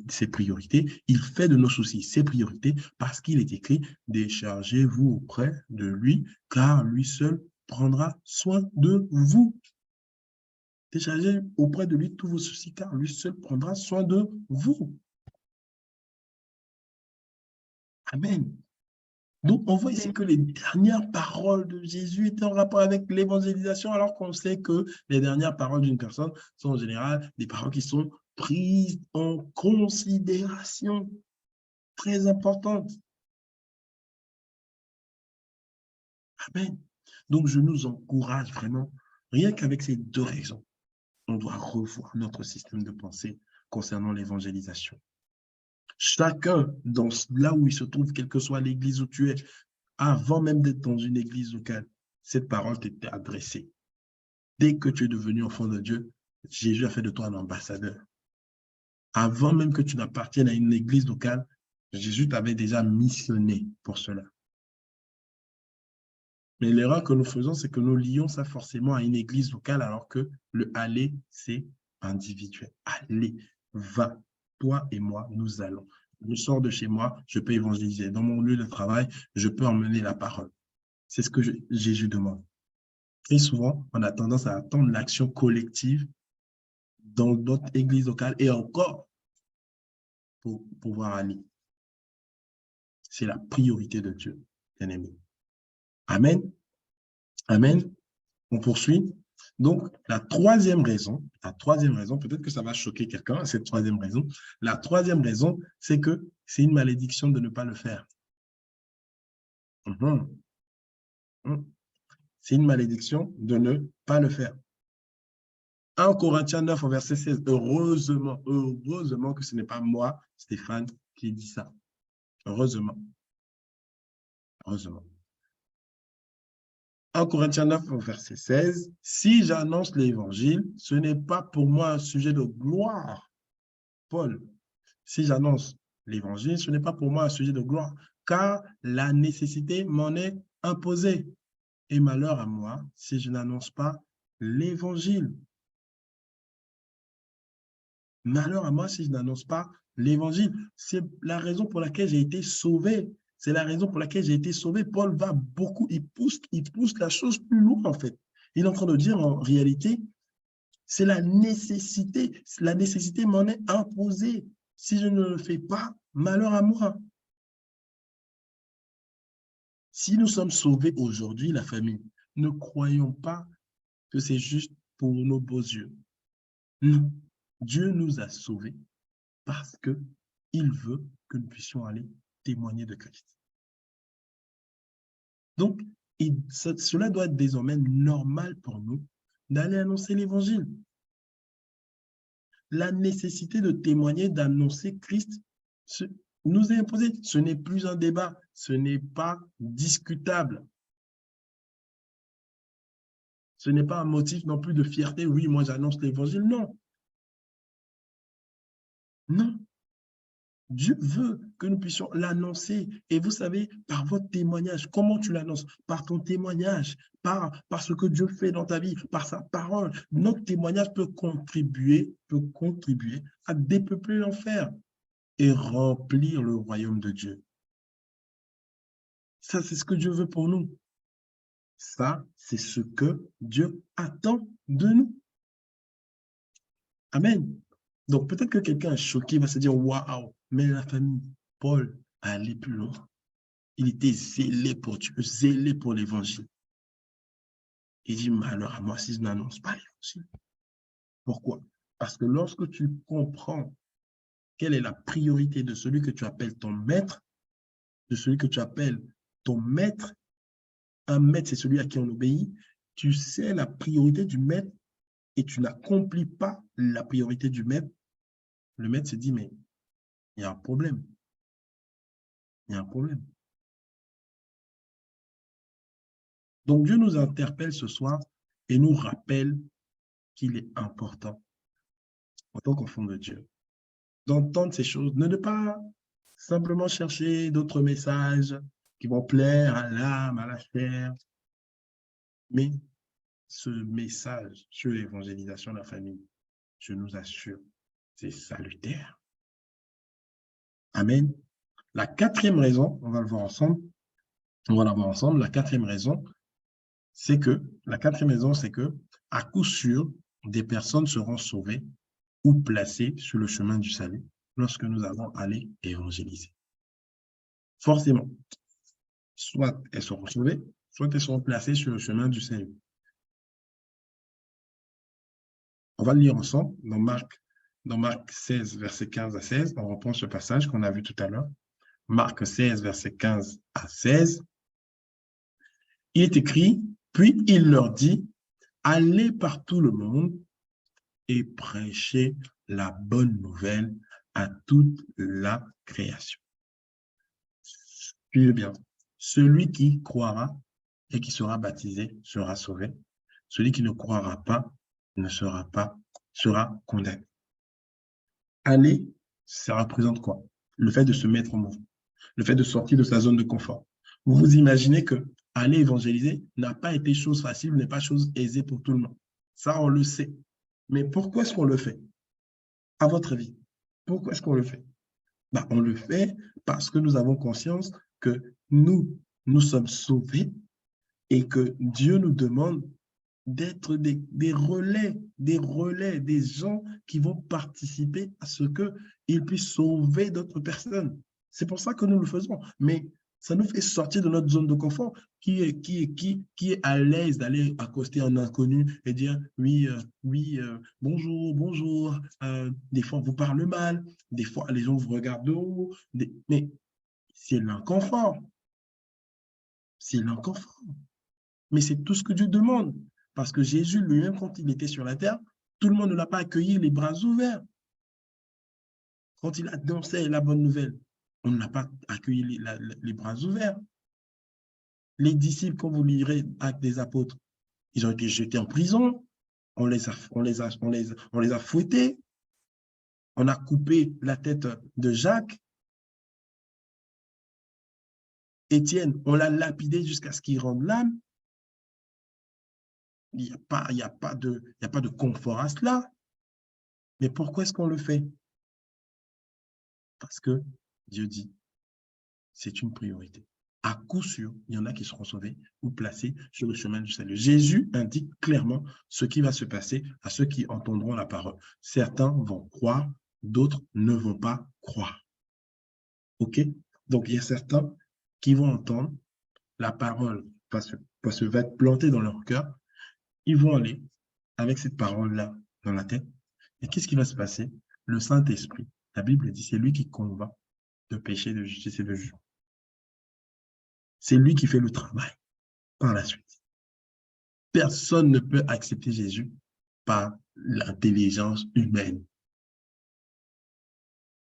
ses priorités, il fait de nos soucis ses priorités, parce qu'il est écrit « Déchargez-vous auprès de lui, car lui seul prendra soin de vous. » Déchargez auprès de lui tous vos soucis, car lui seul prendra soin de vous. Amen. Donc, on voit ici que les dernières paroles de Jésus étaient en rapport avec l'évangélisation, alors qu'on sait que les dernières paroles d'une personne sont en général des paroles qui sont prises en considération, très importantes. Amen. Donc, je nous encourage vraiment, rien qu'avec ces deux raisons, on doit revoir notre système de pensée concernant l'évangélisation. Chacun, là où il se trouve, quelle que soit l'église où tu es, avant même d'être dans une église locale, cette parole t'était adressée. Dès que tu es devenu enfant de Dieu, Jésus a fait de toi un ambassadeur. Avant même que tu n'appartiennes à une église locale, Jésus t'avait déjà missionné pour cela. Mais l'erreur que nous faisons, c'est que nous lions ça forcément à une église locale, alors que le aller, c'est individuel. Allez, va, toi et moi, nous allons. Je sors de chez moi, je peux évangéliser. Dans mon lieu de travail, je peux emmener la parole. C'est ce que Jésus demande. Très souvent, on a tendance à attendre l'action collective dans notre église locale et encore pour pouvoir aller. C'est la priorité de Dieu, bien aimé. Amen. Amen. On poursuit. Donc, la troisième raison, peut-être que ça va choquer quelqu'un, cette troisième raison. La troisième raison, c'est que c'est une malédiction de ne pas le faire. C'est une malédiction de ne pas le faire. 1 Corinthiens 9 au verset 16. Heureusement que ce n'est pas moi, Stéphane, qui dit ça. Heureusement. 1 Corinthiens 9 au verset 16. Si j'annonce l'évangile, ce n'est pas pour moi un sujet de gloire. Paul, si j'annonce l'évangile, ce n'est pas pour moi un sujet de gloire, car la nécessité m'en est imposée. Et malheur à moi si je n'annonce pas l'évangile. Malheur à moi si je n'annonce pas l'évangile. C'est la raison pour laquelle j'ai été sauvé. C'est la raison pour laquelle j'ai été sauvé. Paul va beaucoup, il pousse la chose plus loin en fait. Il est en train de dire en réalité, c'est la nécessité. La nécessité m'en est imposée. Si je ne le fais pas, malheur à moi. Si nous sommes sauvés aujourd'hui, la famille, ne croyons pas que c'est juste pour nos beaux yeux. Non, Dieu nous a sauvés parce qu'il veut que nous puissions aller témoigner de Christ. Donc, cela doit être désormais normal pour nous d'aller annoncer l'Évangile. La nécessité de témoigner, d'annoncer Christ nous est imposée. Ce n'est plus un débat, ce n'est pas discutable. Ce n'est pas un motif non plus de fierté. Oui, moi j'annonce l'Évangile. Non. Non. Dieu veut que nous puissions l'annoncer. Et vous savez, par votre témoignage, comment tu l'annonces? Par ton témoignage, par ce que Dieu fait dans ta vie, par sa parole. Notre témoignage peut contribuer à dépeupler l'enfer et remplir le royaume de Dieu. Ça, c'est ce que Dieu veut pour nous. Ça, c'est ce que Dieu attend de nous. Amen. Donc, peut-être que quelqu'un est choqué, va se dire, waouh, mais la famille, Paul a allé plus loin. Il était zélé pour Dieu, zélé pour l'évangile. Il dit, malheur à moi si je n'annonce pas l'évangile. Pourquoi? Parce que lorsque tu comprends quelle est la priorité de celui que tu appelles ton maître, de celui que tu appelles ton maître, un maître, c'est celui à qui on obéit, tu sais la priorité du maître et tu n'accomplis pas la priorité du maître, le maître se dit, mais il y a un problème. Il y a un problème. Donc, Dieu nous interpelle ce soir et nous rappelle qu'il est important, en tant qu'enfant de Dieu, d'entendre ces choses, de ne pas simplement chercher d'autres messages qui vont plaire à l'âme, à la chair, mais ce message sur l'évangélisation de la famille, je nous assure, c'est salutaire. Amen. La quatrième raison, on va le voir ensemble, la quatrième raison, c'est que, à coup sûr, des personnes seront sauvées ou placées sur le chemin du salut lorsque nous allons aller évangéliser. Forcément, soit elles seront sauvées, soit elles seront placées sur le chemin du salut. On va le lire ensemble dans Marc 16, verset 15 à 16. On reprend ce passage qu'on a vu tout à l'heure. Marc 16, verset 15 à 16. Il est écrit, puis il leur dit, allez par tout le monde et prêchez la bonne nouvelle à toute la création. Suivez bien. Celui qui croira et qui sera baptisé sera sauvé. Celui qui ne croira pas sera condamné. Aller, ça représente quoi? Le fait de se mettre en mouvement, le fait de sortir de sa zone de confort. Vous vous imaginez que aller évangéliser n'a pas été chose facile, n'est pas chose aisée pour tout le monde. Ça, on le sait. Mais pourquoi est-ce qu'on le fait? À votre avis, pourquoi est-ce qu'on le fait? On le fait parce que nous avons conscience que nous sommes sauvés et que Dieu nous demande d'être des relais, des gens qui vont participer à ce qu'ils puissent sauver d'autres personnes. C'est pour ça que nous le faisons. Mais ça nous fait sortir de notre zone de confort qui est à l'aise d'aller accoster un inconnu et dire oui, bonjour. Des fois, on vous parle mal. Des fois, les gens vous regardent de haut. Mais c'est l'inconfort. C'est l'inconfort. Mais c'est tout ce que Dieu demande. Parce que Jésus lui-même, quand il était sur la terre, tout le monde ne l'a pas accueilli les bras ouverts. Quand il annonçait la bonne nouvelle, on ne l'a pas accueilli les bras ouverts. Les disciples, quand vous lirez Actes des Apôtres, ils ont été jetés en prison, on les a fouettés, on a coupé la tête de Jacques. Étienne, on l'a lapidé jusqu'à ce qu'il rende l'âme. Il n'y a pas de confort à cela. Mais pourquoi est-ce qu'on le fait? Parce que Dieu dit, c'est une priorité. À coup sûr, il y en a qui seront sauvés ou placés sur le chemin du salut. Jésus indique clairement ce qui va se passer à ceux qui entendront la parole. Certains vont croire, d'autres ne vont pas croire. OK? Donc, il y a certains qui vont entendre la parole va être plantée dans leur cœur, ils vont aller avec cette parole-là dans la tête. Et qu'est-ce qui va se passer? Le Saint-Esprit, la Bible dit, c'est lui qui convainc de péché, de justice et de jugement. C'est lui qui fait le travail par la suite. Personne ne peut accepter Jésus par l'intelligence humaine.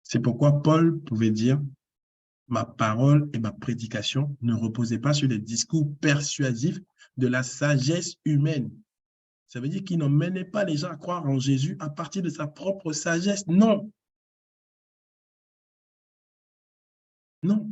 C'est pourquoi Paul pouvait dire, ma parole et ma prédication ne reposaient pas sur des discours persuasifs de la sagesse humaine. Ça veut dire qu'il n'emmenait pas les gens à croire en Jésus à partir de sa propre sagesse. Non. Non.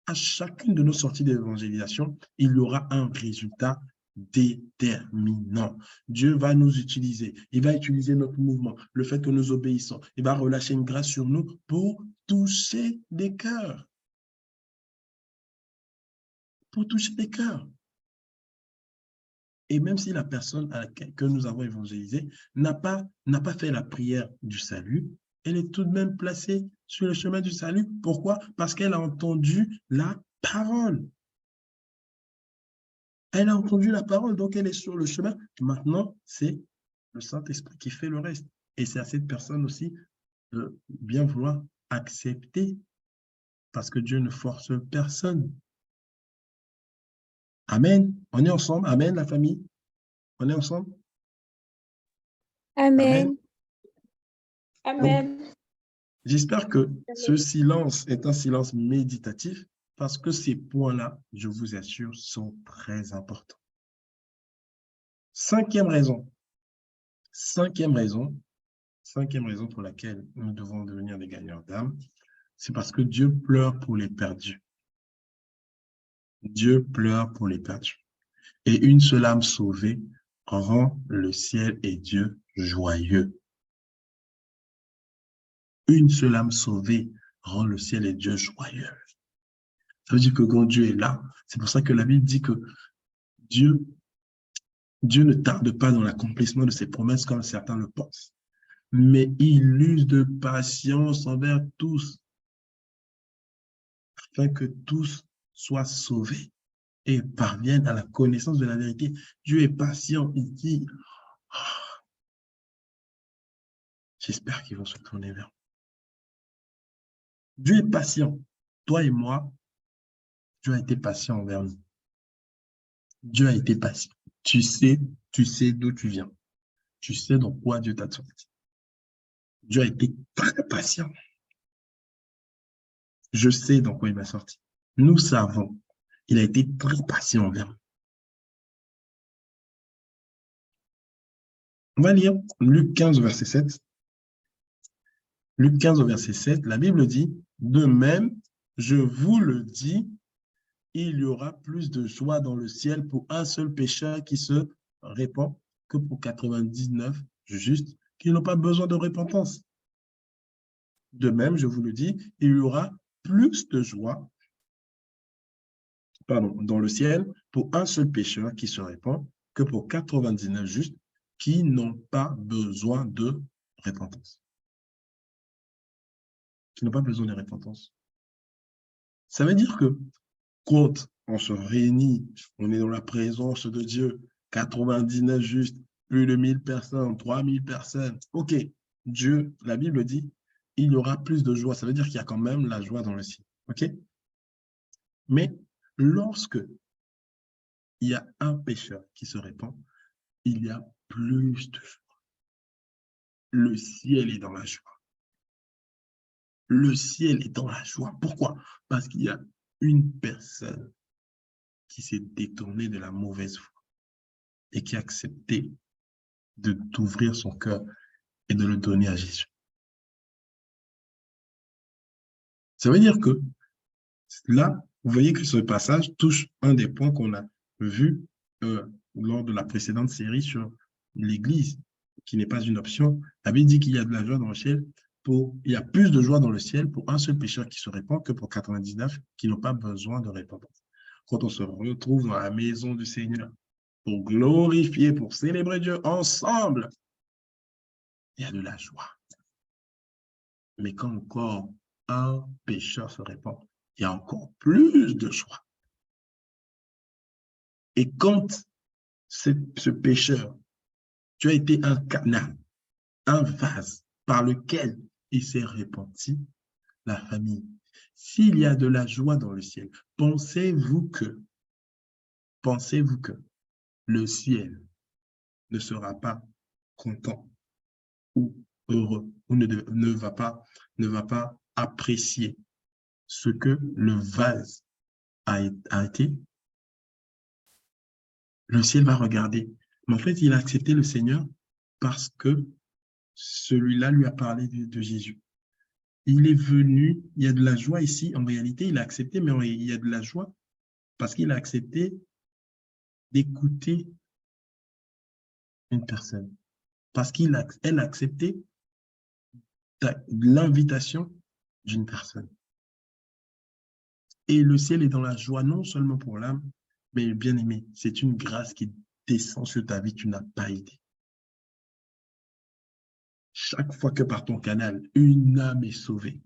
À chacune de nos sorties d'évangélisation, il y aura un résultat déterminant. Dieu va nous utiliser. Il va utiliser notre mouvement, le fait que nous obéissons. Il va relâcher une grâce sur nous pour toucher des cœurs. Pour toucher des cœurs. Et même si la personne que nous avons évangélisée n'a pas fait la prière du salut, elle est tout de même placée sur le chemin du salut. Pourquoi? Parce qu'elle a entendu la parole. Elle a entendu la parole, donc elle est sur le chemin. Maintenant, c'est le Saint-Esprit qui fait le reste. Et c'est à cette personne aussi de bien vouloir accepter, parce que Dieu ne force personne. Amen. On est ensemble. Amen, la famille. On est ensemble. Amen. Amen. J'espère que ce silence est un silence méditatif parce que ces points-là, je vous assure, sont très importants. Cinquième raison pour laquelle nous devons devenir des gagneurs d'âme, c'est parce que Dieu pleure pour les perdus. Dieu pleure pour les perdus. Et une seule âme sauvée rend le ciel et Dieu joyeux. Une seule âme sauvée rend le ciel et Dieu joyeux. Ça veut dire que quand Dieu est là, c'est pour ça que la Bible dit que Dieu ne tarde pas dans l'accomplissement de ses promesses comme certains le pensent, mais il use de patience envers tous, afin que tous soient sauvés et parviennent à la connaissance de la vérité. Dieu est patient, il dit, oh, j'espère qu'ils vont se tourner vers moi. Dieu est patient. Toi et moi, Dieu a été patient envers nous. Dieu a été patient. Tu sais d'où tu viens. Tu sais dans quoi Dieu t'a sorti. Dieu a été très patient. Je sais dans quoi il m'a sorti. Nous savons. Il a été très patient envers nous. On va lire Luc 15, verset 7. Luc 15, verset 7, la Bible dit, « De même, je vous le dis, il y aura plus de joie dans le ciel pour un seul pécheur qui se répand que pour 99 justes qui n'ont pas besoin de repentance. De même, je vous le dis, il y aura plus de joie dans le ciel pour un seul pécheur qui se répand que pour 99 justes qui n'ont pas besoin de repentance. » Qui n'ont pas besoin de repentance. Ça veut dire que quand on se réunit, on est dans la présence de Dieu, 99 justes, plus de 1000 personnes, 3000 personnes. Ok, Dieu, la Bible dit, il y aura plus de joie. Ça veut dire qu'il y a quand même la joie dans le ciel. Ok? Mais lorsque il y a un pécheur qui se répand, il y a plus de joie. Le ciel est dans la joie. Le ciel est dans la joie. Pourquoi? Parce qu'il y a une personne qui s'est détournée de la mauvaise foi et qui a accepté d'ouvrir son cœur et de le donner à Jésus. Ça veut dire que là, vous voyez que ce passage touche un des points qu'on a vu lors de la précédente série sur l'Église, qui n'est pas une option. La Bible dit qu'il y a de la joie dans le ciel. Il y a plus de joie dans le ciel pour un seul pécheur qui se répand que pour 99 qui n'ont pas besoin de repentance. Quand on se retrouve dans la maison du Seigneur pour glorifier, pour célébrer Dieu ensemble, il y a de la joie. Mais quand encore un pécheur se répand, il y a encore plus de joie. Et quand ce pécheur, tu as été un canal, un vase par lequel il s'est répandu, la famille. S'il y a de la joie dans le ciel, pensez-vous que le ciel ne sera pas content ou heureux ou ne va pas apprécier ce que le vase a été? Le ciel va regarder. Mais en fait, il a accepté le Seigneur parce que celui-là lui a parlé de Jésus. Il est venu, il y a de la joie ici. En réalité, il a accepté, mais il y a de la joie parce qu'il a accepté d'écouter une personne. Parce qu'elle a accepté l'invitation d'une personne. Et le ciel est dans la joie, non seulement pour l'âme, mais bien aimé, c'est une grâce qui descend sur ta vie, tu n'as pas idée. Chaque fois que par ton canal, une âme est sauvée,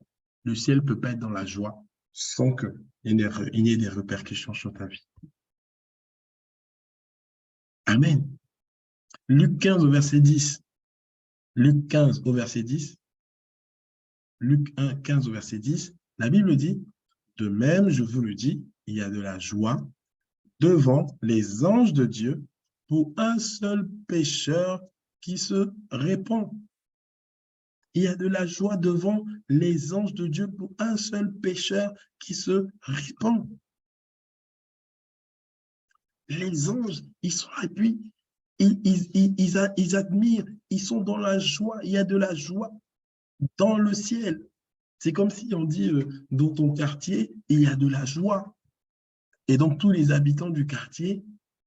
le ciel ne peut pas être dans la joie sans qu'il y ait des répercussions sur ta vie. Amen. Luc 15 au verset 10. Luc 15 au verset 10. Luc 1, 15 au verset 10. La Bible dit, de même, je vous le dis, il y a de la joie devant les anges de Dieu pour un seul pécheur qui se répand. Il y a de la joie devant les anges de Dieu pour un seul pécheur qui se répand. Les anges, ils sont là, et puis ils admirent, ils sont dans la joie. Il y a de la joie dans le ciel. C'est comme si on dit, dans ton quartier, il y a de la joie. Et donc, tous les habitants du quartier,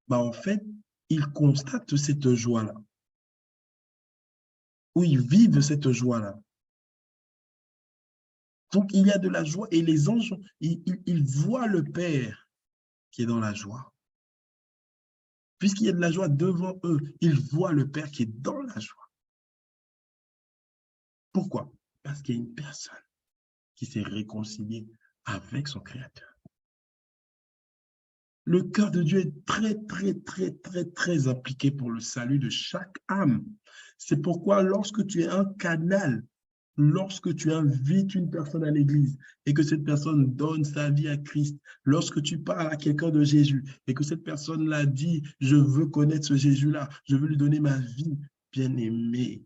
en fait, ils constatent cette joie-là. Ou ils vivent cette joie-là. Donc, il y a de la joie et les anges, ils voient le Père qui est dans la joie. Puisqu'il y a de la joie devant eux, ils voient le Père qui est dans la joie. Pourquoi? Parce qu'il y a une personne qui s'est réconciliée avec son Créateur. Le cœur de Dieu est très, très, très, très, très impliqué pour le salut de chaque âme. C'est pourquoi lorsque tu es un canal, lorsque tu invites une personne à l'église et que cette personne donne sa vie à Christ, lorsque tu parles à quelqu'un de Jésus et que cette personne-là dit « Je veux connaître ce Jésus-là, je veux lui donner ma vie, bien-aimé »,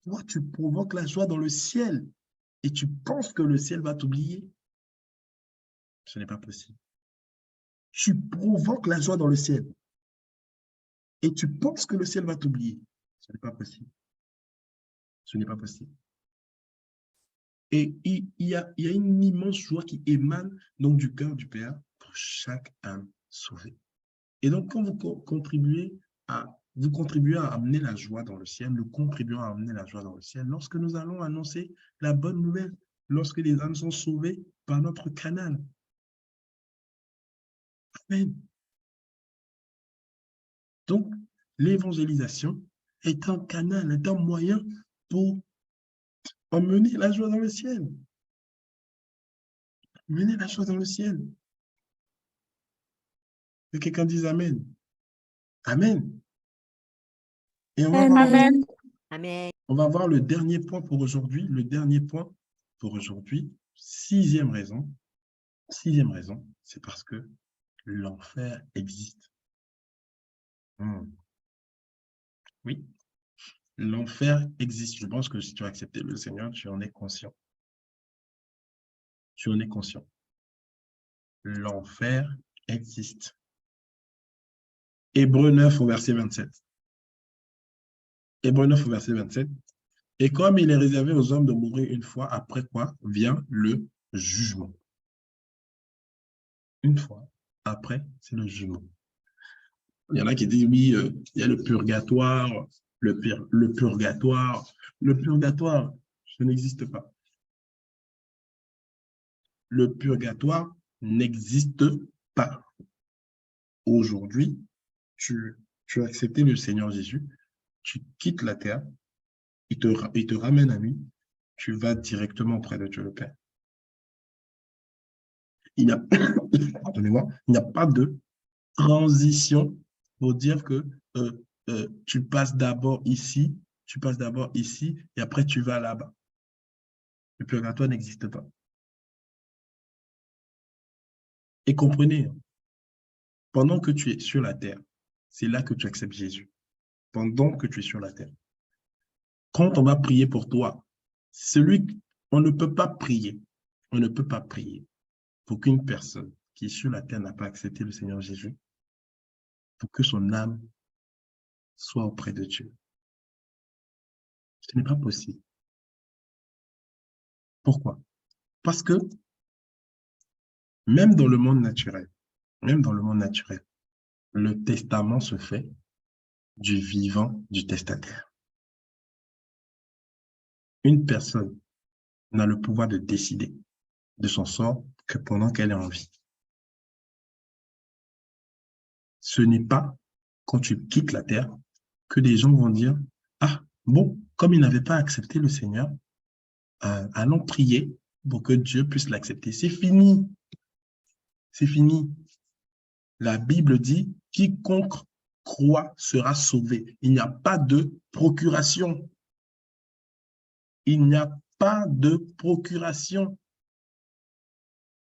toi, tu provoques la joie dans le ciel et tu penses que le ciel va t'oublier. Ce n'est pas possible. Tu provoques la joie dans le ciel et tu penses que le ciel va t'oublier. Ce n'est pas possible. Ce n'est pas possible. Et il y a une immense joie qui émane donc du cœur du Père pour chaque âme sauvée. Et donc, quand vous contribuez à amener la joie dans le ciel, nous contribuons à amener la joie dans le ciel lorsque nous allons annoncer la bonne nouvelle, lorsque les âmes sont sauvées par notre canal. Amen. Donc, l'évangélisation est un canal, est un moyen pour emmener la joie dans le ciel. Emmener la joie dans le ciel. Que quelqu'un dise Amen. Amen. Et on va voir, Amen. Amen. on va voir le dernier point pour aujourd'hui. Le dernier point pour aujourd'hui, sixième raison, c'est parce que l'enfer existe. Oui, l'enfer existe. Je pense que si tu as accepté le Seigneur, tu en es conscient. Tu en es conscient. L'enfer existe. Hébreux 9 au verset 27. Hébreux 9 au verset 27. Et comme il est réservé aux hommes de mourir une fois, après quoi vient le jugement. Une fois, après, c'est le jugement. Il y en a qui disent, oui, il y a le purgatoire, le purgatoire. Le purgatoire, ça n'existe pas. Le purgatoire n'existe pas. Aujourd'hui, tu as accepté le Seigneur Jésus, tu quittes la terre, il te ramène à lui, tu vas directement auprès de Dieu le Père. il n'y a, pardonnez-moi, il n'y a pas de transition pour dire que tu passes d'abord ici, et après tu vas là-bas. Le purgatoire n'existe pas. Et comprenez, pendant que tu es sur la terre, c'est là que tu acceptes Jésus. Pendant que tu es sur la terre. Quand on va prier pour toi, on ne peut pas prier. On ne peut pas prier pour qu'une personne qui est sur la terre n'a pas accepté le Seigneur Jésus, pour que son âme soit auprès de Dieu. Ce n'est pas possible. Pourquoi? Parce que même dans le monde naturel, le testament se fait du vivant du testataire. Une personne n'a le pouvoir de décider de son sort que pendant qu'elle est en vie. Ce n'est pas quand tu quittes la terre que des gens vont dire « Ah, bon, comme il n'avait pas accepté le Seigneur, allons prier pour que Dieu puisse l'accepter. » C'est fini. C'est fini. La Bible dit « Quiconque croit sera sauvé. » Il n'y a pas de procuration. Il n'y a pas de procuration.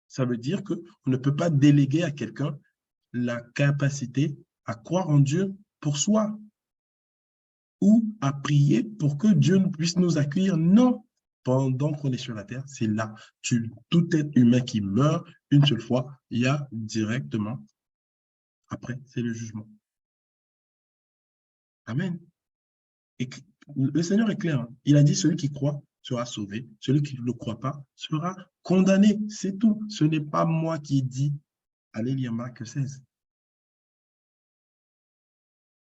Ça veut dire qu'on ne peut pas déléguer à quelqu'un la capacité à croire en Dieu pour soi ou à prier pour que Dieu puisse nous accueillir. Non, pendant qu'on est sur la terre, c'est là. Tout être humain qui meurt une seule fois, il y a directement, après, c'est le jugement. Amen. Et le Seigneur est clair. Hein. Il a dit, celui qui croit sera sauvé. Celui qui ne croit pas sera condamné. C'est tout. Ce n'est pas moi qui dis, allez lire Marc 16.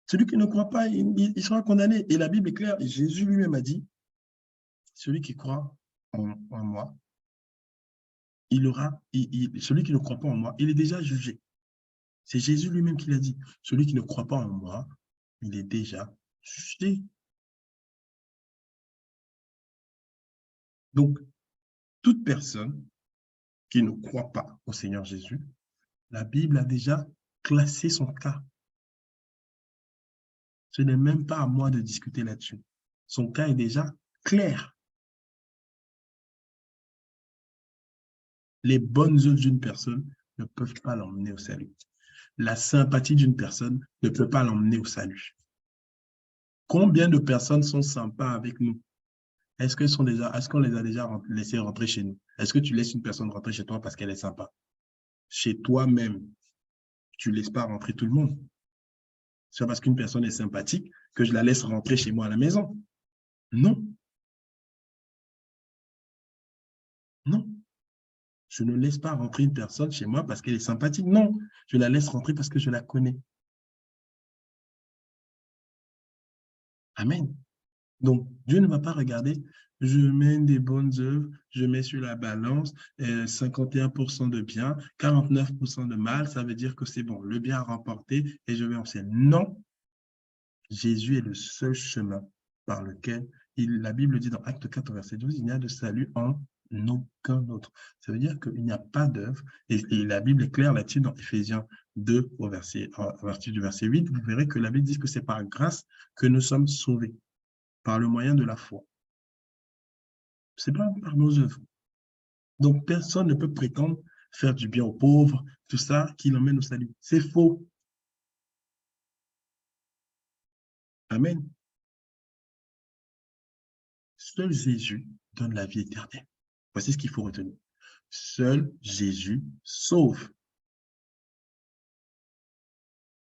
Celui qui ne croit pas, il sera condamné. Et la Bible est claire. Et Jésus lui-même a dit, celui qui croit en moi, celui qui ne croit pas en moi, il est déjà jugé. C'est Jésus lui-même qui l'a dit. Celui qui ne croit pas en moi, il est déjà jugé. Donc, toute personne qui ne croit pas au Seigneur Jésus, la Bible a déjà classé son cas. Ce n'est même pas à moi de discuter là-dessus. Son cas est déjà clair. Les bonnes œuvres d'une personne ne peuvent pas l'emmener au salut. La sympathie d'une personne ne peut pas l'emmener au salut. Combien de personnes sont sympas avec nous? Est-ce qu'on les a déjà laissés rentrer chez nous? Est-ce que tu laisses une personne rentrer chez toi parce qu'elle est sympa? Chez toi-même, tu ne laisses pas rentrer tout le monde. C'est parce qu'une personne est sympathique que je la laisse rentrer chez moi à la maison. Non. Non. Je ne laisse pas rentrer une personne chez moi parce qu'elle est sympathique. Non. Je la laisse rentrer parce que je la connais. Amen. Donc, Dieu ne va pas regarder, je mets des bonnes œuvres, je mets sur la balance 51% de bien, 49% de mal, ça veut dire que c'est bon, le bien a remporté et je vais en ciel. Non, Jésus est le seul chemin par lequel, la Bible dit dans Acte 4, verset 12, il n'y a de salut en aucun autre. Ça veut dire qu'il n'y a pas d'œuvre, et la Bible est claire là-dessus dans Éphésiens 2, à partir du verset 8, vous verrez que la Bible dit que c'est par grâce que nous sommes sauvés. Par le moyen de la foi. Ce n'est pas par nos œuvres. Donc, personne ne peut prétendre faire du bien aux pauvres, tout ça, qui l'emmène au salut. C'est faux. Amen. Seul Jésus donne la vie éternelle. Voici ce qu'il faut retenir. Seul Jésus sauve.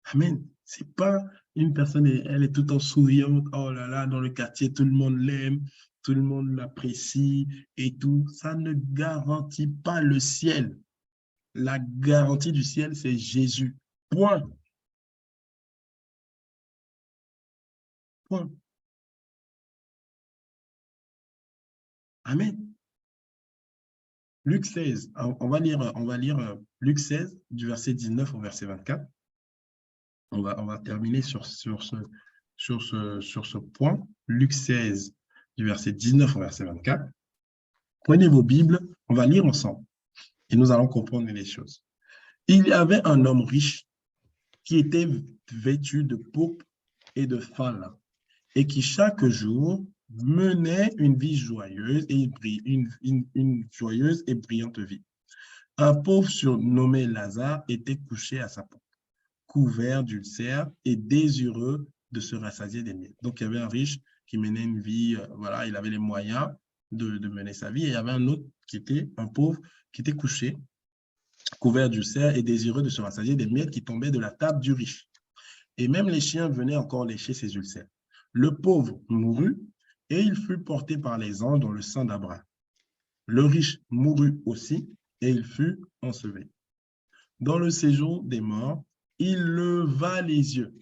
Amen. C'est pas une personne, elle est tout en souriante, oh là là, dans le quartier, tout le monde l'aime, tout le monde l'apprécie et tout. Ça ne garantit pas le ciel. La garantie du ciel, c'est Jésus. Point. Point. Amen. Luc 16, on va lire Luc 16, du verset 19 au verset 24. On va terminer sur ce point. Luc 16, du verset 19 au verset 24. Prenez vos Bibles, on va lire ensemble. Et nous allons comprendre les choses. Il y avait un homme riche qui était vêtu de pourpre et de fin lin, et qui chaque jour menait une vie joyeuse et une joyeuse et brillante vie. Un pauvre surnommé Lazare était couché à sa porte, couvert d'ulcères et désireux de se rassasier des miettes. Donc, il y avait un riche qui menait une vie, voilà, il avait les moyens de mener sa vie, et il y avait un autre qui était un pauvre, qui était couché, couvert d'ulcères et désireux de se rassasier des miettes qui tombaient de la table du riche. Et même les chiens venaient encore lécher ses ulcères. Le pauvre mourut, et il fut porté par les anges dans le sein d'Abraham. Le riche mourut aussi, et il fut enseveli. Dans le séjour des morts, il leva les yeux,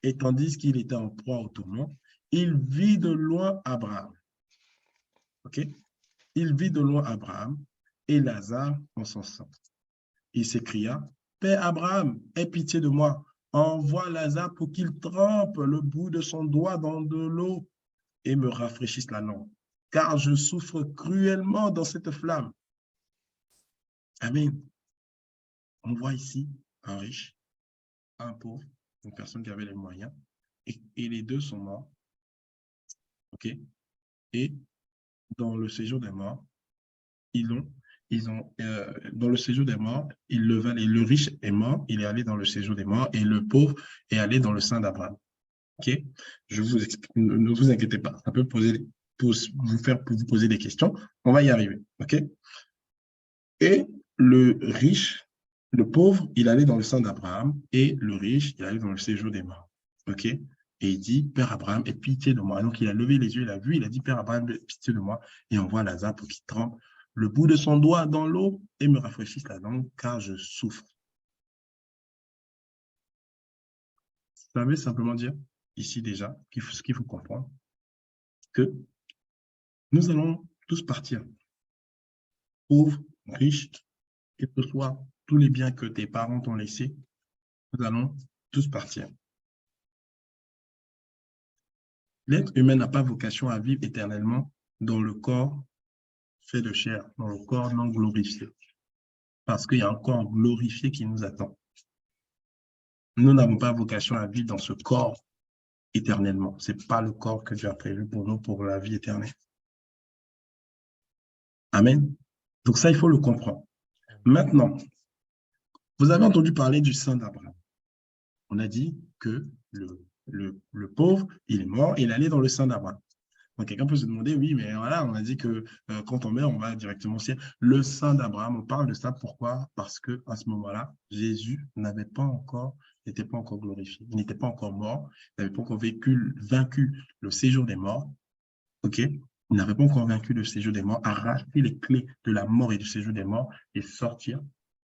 et tandis qu'il était en proie au tourment, il vit de loin Abraham. OK? Il vit de loin Abraham et Lazare en son sein. Il s'écria, « Père Abraham, aie pitié de moi. Envoie Lazare pour qu'il trempe le bout de son doigt dans de l'eau et me rafraîchisse la langue, car je souffre cruellement dans cette flamme. » Amen. On voit ici un riche, un pauvre, une personne qui avait les moyens, et les deux sont morts. OK? Et dans le séjour des morts, dans le séjour des morts, le riche est mort, il est allé dans le séjour des morts, et le pauvre est allé dans le sein d'Abraham. OK? Ne vous inquiétez pas, ça peut vous poser des questions, on va y arriver. OK? Et le riche, le pauvre, il allait dans le sein d'Abraham, et le riche, il allait dans le séjour des morts. OK? Et il dit, « Père Abraham, aie pitié de moi. » Donc, il a levé les yeux, il a vu, il a dit, « Père Abraham, aie pitié de moi. » Et on voit Lazare pour qu'il trempe le bout de son doigt dans l'eau et me rafraîchisse la langue, car je souffre. Ça veut simplement dire, ici déjà, ce qu'il faut comprendre, que nous allons tous partir, pauvres, riches, quels que soient tous les biens que tes parents t'ont laissés, nous allons tous partir. L'être humain n'a pas vocation à vivre éternellement dans le corps fait de chair, dans le corps non glorifié, parce qu'il y a un corps glorifié qui nous attend. Nous n'avons pas vocation à vivre dans ce corps éternellement. Ce n'est pas le corps que Dieu a prévu pour nous pour la vie éternelle. Amen. Donc ça, il faut le comprendre. Maintenant, vous avez entendu parler du sein d'Abraham. On a dit que le pauvre, il est mort, il allait dans le sein d'Abraham. Donc quelqu'un peut se demander, oui, mais voilà, on a dit que quand on meurt, on va directement au ciel. Le sein d'Abraham, on parle de ça, pourquoi? Parce qu'à ce moment-là, Jésus n'était pas encore glorifié, il n'était pas encore mort, il n'avait pas encore vaincu le séjour des morts, ok? Il n'avait pas encore vaincu le séjour des morts, arraché les clés de la mort et du séjour des morts et sortir,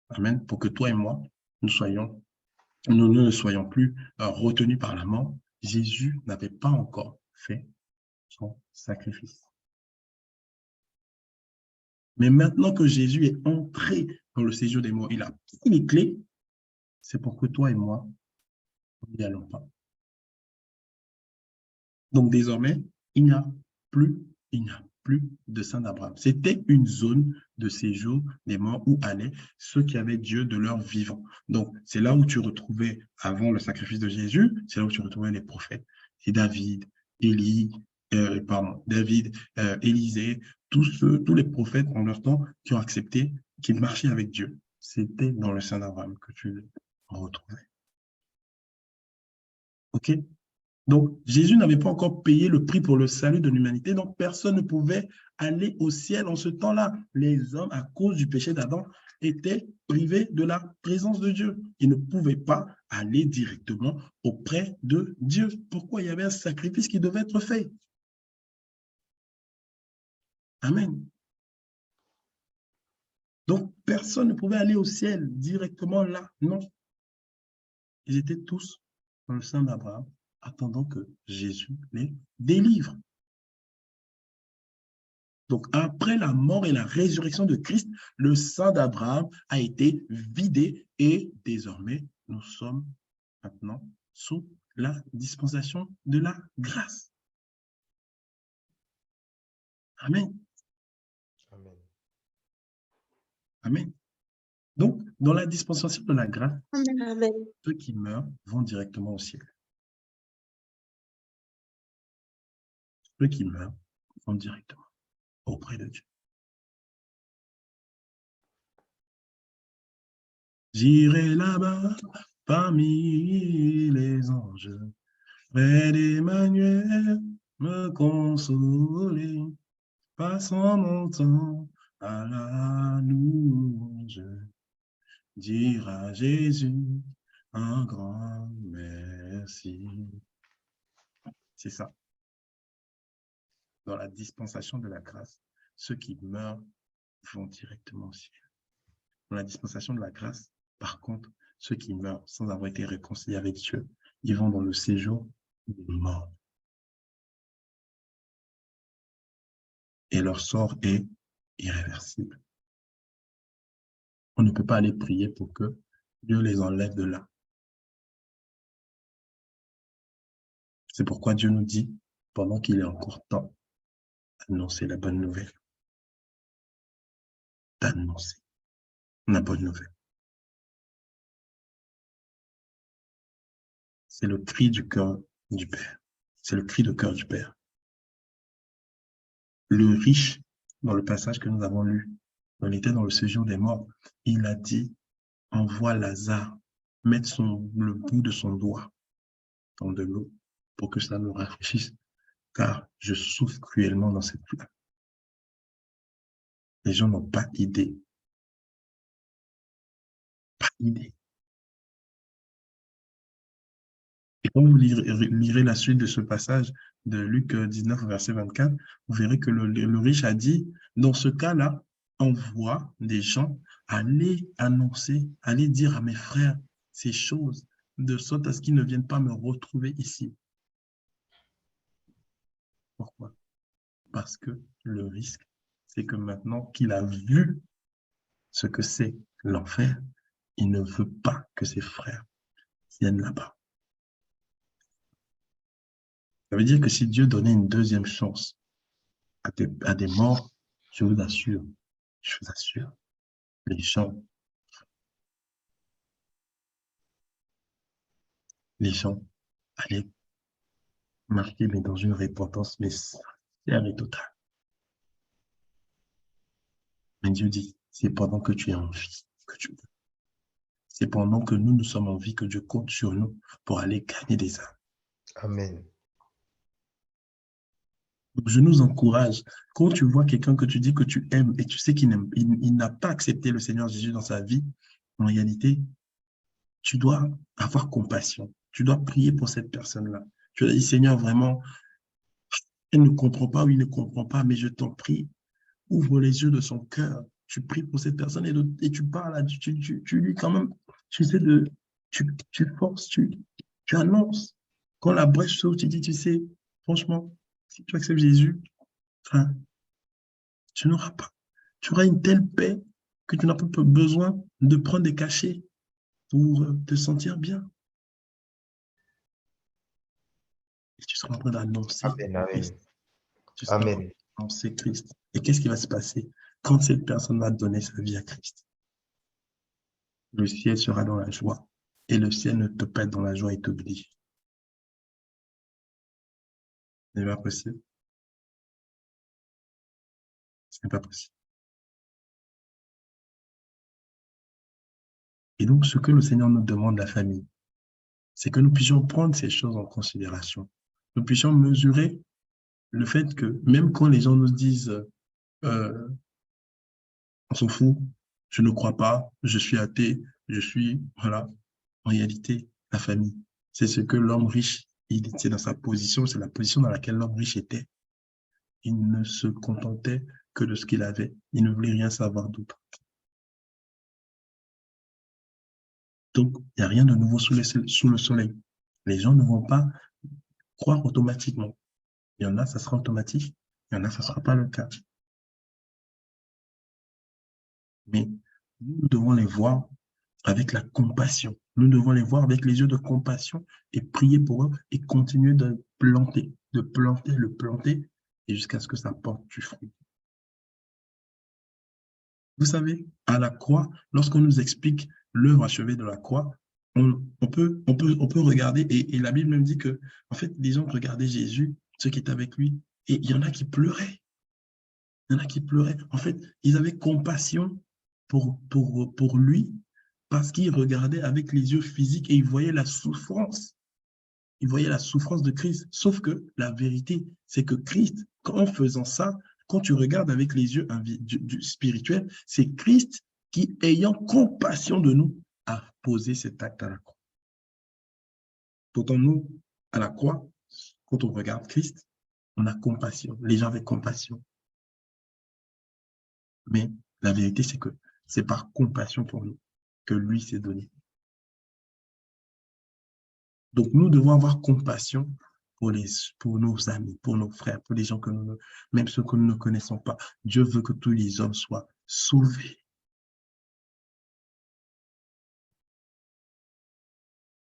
amen, pour que toi et moi, nous ne soyons plus retenus par la mort. Jésus n'avait pas encore fait son sacrifice. Mais maintenant que Jésus est entré dans le séjour des morts, il a pris les clés, c'est pour que toi et moi, nous n'y allons pas. Donc désormais, il n'y a plus de sein d'Abraham. C'était une zone de séjour des morts où allaient ceux qui avaient Dieu de leur vivant. Donc c'est là où tu retrouvais, avant le sacrifice de Jésus, c'est là où tu retrouvais les prophètes, et David, Élisée, tous les prophètes en leur temps qui ont accepté, qui marchaient avec Dieu. C'était dans le sein d'Abraham que tu les retrouvais. OK? Donc, Jésus n'avait pas encore payé le prix pour le salut de l'humanité, donc personne ne pouvait aller au ciel en ce temps-là. Les hommes, à cause du péché d'Adam, étaient privés de la présence de Dieu. Ils ne pouvaient pas aller directement auprès de Dieu. Pourquoi? Il y avait un sacrifice qui devait être fait. Amen. Donc, personne ne pouvait aller au ciel directement là. Non. Ils étaient tous dans le sein d'Abraham, attendant que Jésus les délivre. Donc, après la mort et la résurrection de Christ, le sein d'Abraham a été vidé et désormais, nous sommes maintenant sous la dispensation de la grâce. Amen. Amen. Amen. Donc, dans la dispensation de la grâce, Amen. ceux qui meurent vont directement au ciel. Ceux qui meurent vont directement auprès de Dieu. J'irai là-bas parmi les anges, près d'Emmanuel, me consoler, passant mon temps à la louange, dire à Jésus un grand merci. C'est ça. Dans la dispensation de la grâce, ceux qui meurent vont directement au ciel. Dans la dispensation de la grâce, par contre, ceux qui meurent sans avoir été réconciliés avec Dieu, ils vont dans le séjour des morts. Et leur sort est irréversible. On ne peut pas aller prier pour que Dieu les enlève de là. C'est pourquoi Dieu nous dit, pendant qu'il est encore temps, d'annoncer la bonne nouvelle. D'annoncer la bonne nouvelle. C'est le cri du cœur du Père. C'est le cri de cœur du Père. Le riche, dans le passage que nous avons lu, on était dans le séjour des morts, il a dit, envoie Lazare mettre le bout de son doigt dans de l'eau pour que ça me rafraîchisse, car je souffre cruellement dans cette flamme. Les gens n'ont pas idée. Pas idée. Et quand vous lirez la suite de ce passage de Luc 19, verset 24, vous verrez que le riche a dit, dans ce cas-là, envoie des gens aller annoncer, aller dire à mes frères ces choses, de sorte à ce qu'ils ne viennent pas me retrouver ici. Pourquoi? Parce que le risque, c'est que maintenant qu'il a vu ce que c'est l'enfer, il ne veut pas que ses frères viennent là-bas. Ça veut dire que si Dieu donnait une deuxième chance à des morts, je vous assure, les gens allaient marcher, mais dans une repentance, mais sincère et totale. Mais Dieu dit, c'est pendant que tu es en vie que tu veux. C'est pendant que nous sommes en vie que Dieu compte sur nous pour aller gagner des âmes. Amen. Donc, je nous encourage, quand tu vois quelqu'un que tu dis que tu aimes et tu sais qu'il n'a pas accepté le Seigneur Jésus dans sa vie, en réalité, tu dois avoir compassion. Tu dois prier pour cette personne-là. Tu dois dire, Seigneur, vraiment, elle ne comprend pas ou il ne comprend pas, mais je t'en prie, ouvre les yeux de son cœur. Tu pries pour cette personne et tu parles, tu lui quand même, tu sais, tu forces, tu annonces. Quand la brèche s'ouvre, tu dis, tu sais, franchement, si tu acceptes Jésus, enfin, tu n'auras pas. Tu auras une telle paix que tu n'as pas besoin de prendre des cachets pour te sentir bien. Et tu seras en train d'annoncer Christ. Tu seras en train d'annoncer Christ. Et qu'est-ce qui va se passer quand cette personne va donner sa vie à Christ? Le ciel sera dans la joie. Et le ciel ne peut pas être dans la joie et t'oblige. Ce n'est pas possible. Ce n'est pas possible. Et donc, ce que le Seigneur nous demande, la famille, c'est que nous puissions prendre ces choses en considération. Nous puissions mesurer le fait que même quand les gens nous disent on s'en fout, je ne crois pas, je suis athée, voilà. En réalité, la famille, c'est ce que l'homme riche, il était dans sa position, c'est la position dans laquelle l'homme riche était. Il ne se contentait que de ce qu'il avait. Il ne voulait rien savoir d'autre. Donc, il n'y a rien de nouveau sous le soleil. Les gens ne vont pas croire automatiquement. Il y en a, ça sera automatique. Il y en a, ça ne sera pas le cas. Mais nous devons les voir avec la compassion. Nous devons les voir avec les yeux de compassion et prier pour eux et continuer de planter, le planter, et jusqu'à ce que ça porte du fruit. Vous savez, à la croix, lorsqu'on nous explique l'œuvre achevée de la croix, on peut regarder, et la Bible même dit que, en fait, les gens regardaient Jésus, ceux qui étaient avec lui, et il y en a qui pleuraient. Il y en a qui pleuraient. En fait, ils avaient compassion pour lui parce qu'ils regardaient avec les yeux physiques et ils voyaient la souffrance. Ils voyaient la souffrance de Christ. Sauf que la vérité, c'est que Christ, en faisant ça, quand tu regardes avec les yeux du spirituel, c'est Christ qui, ayant compassion de nous, a posé cet acte à la croix. Pourtant, nous, à la croix, quand on regarde Christ, on a compassion. Les gens avaient compassion. Mais la vérité, c'est que c'est par compassion pour nous que lui s'est donné. Donc, nous devons avoir compassion pour nos amis, pour nos frères, pour les gens que même ceux que nous ne connaissons pas. Dieu veut que tous les hommes soient sauvés.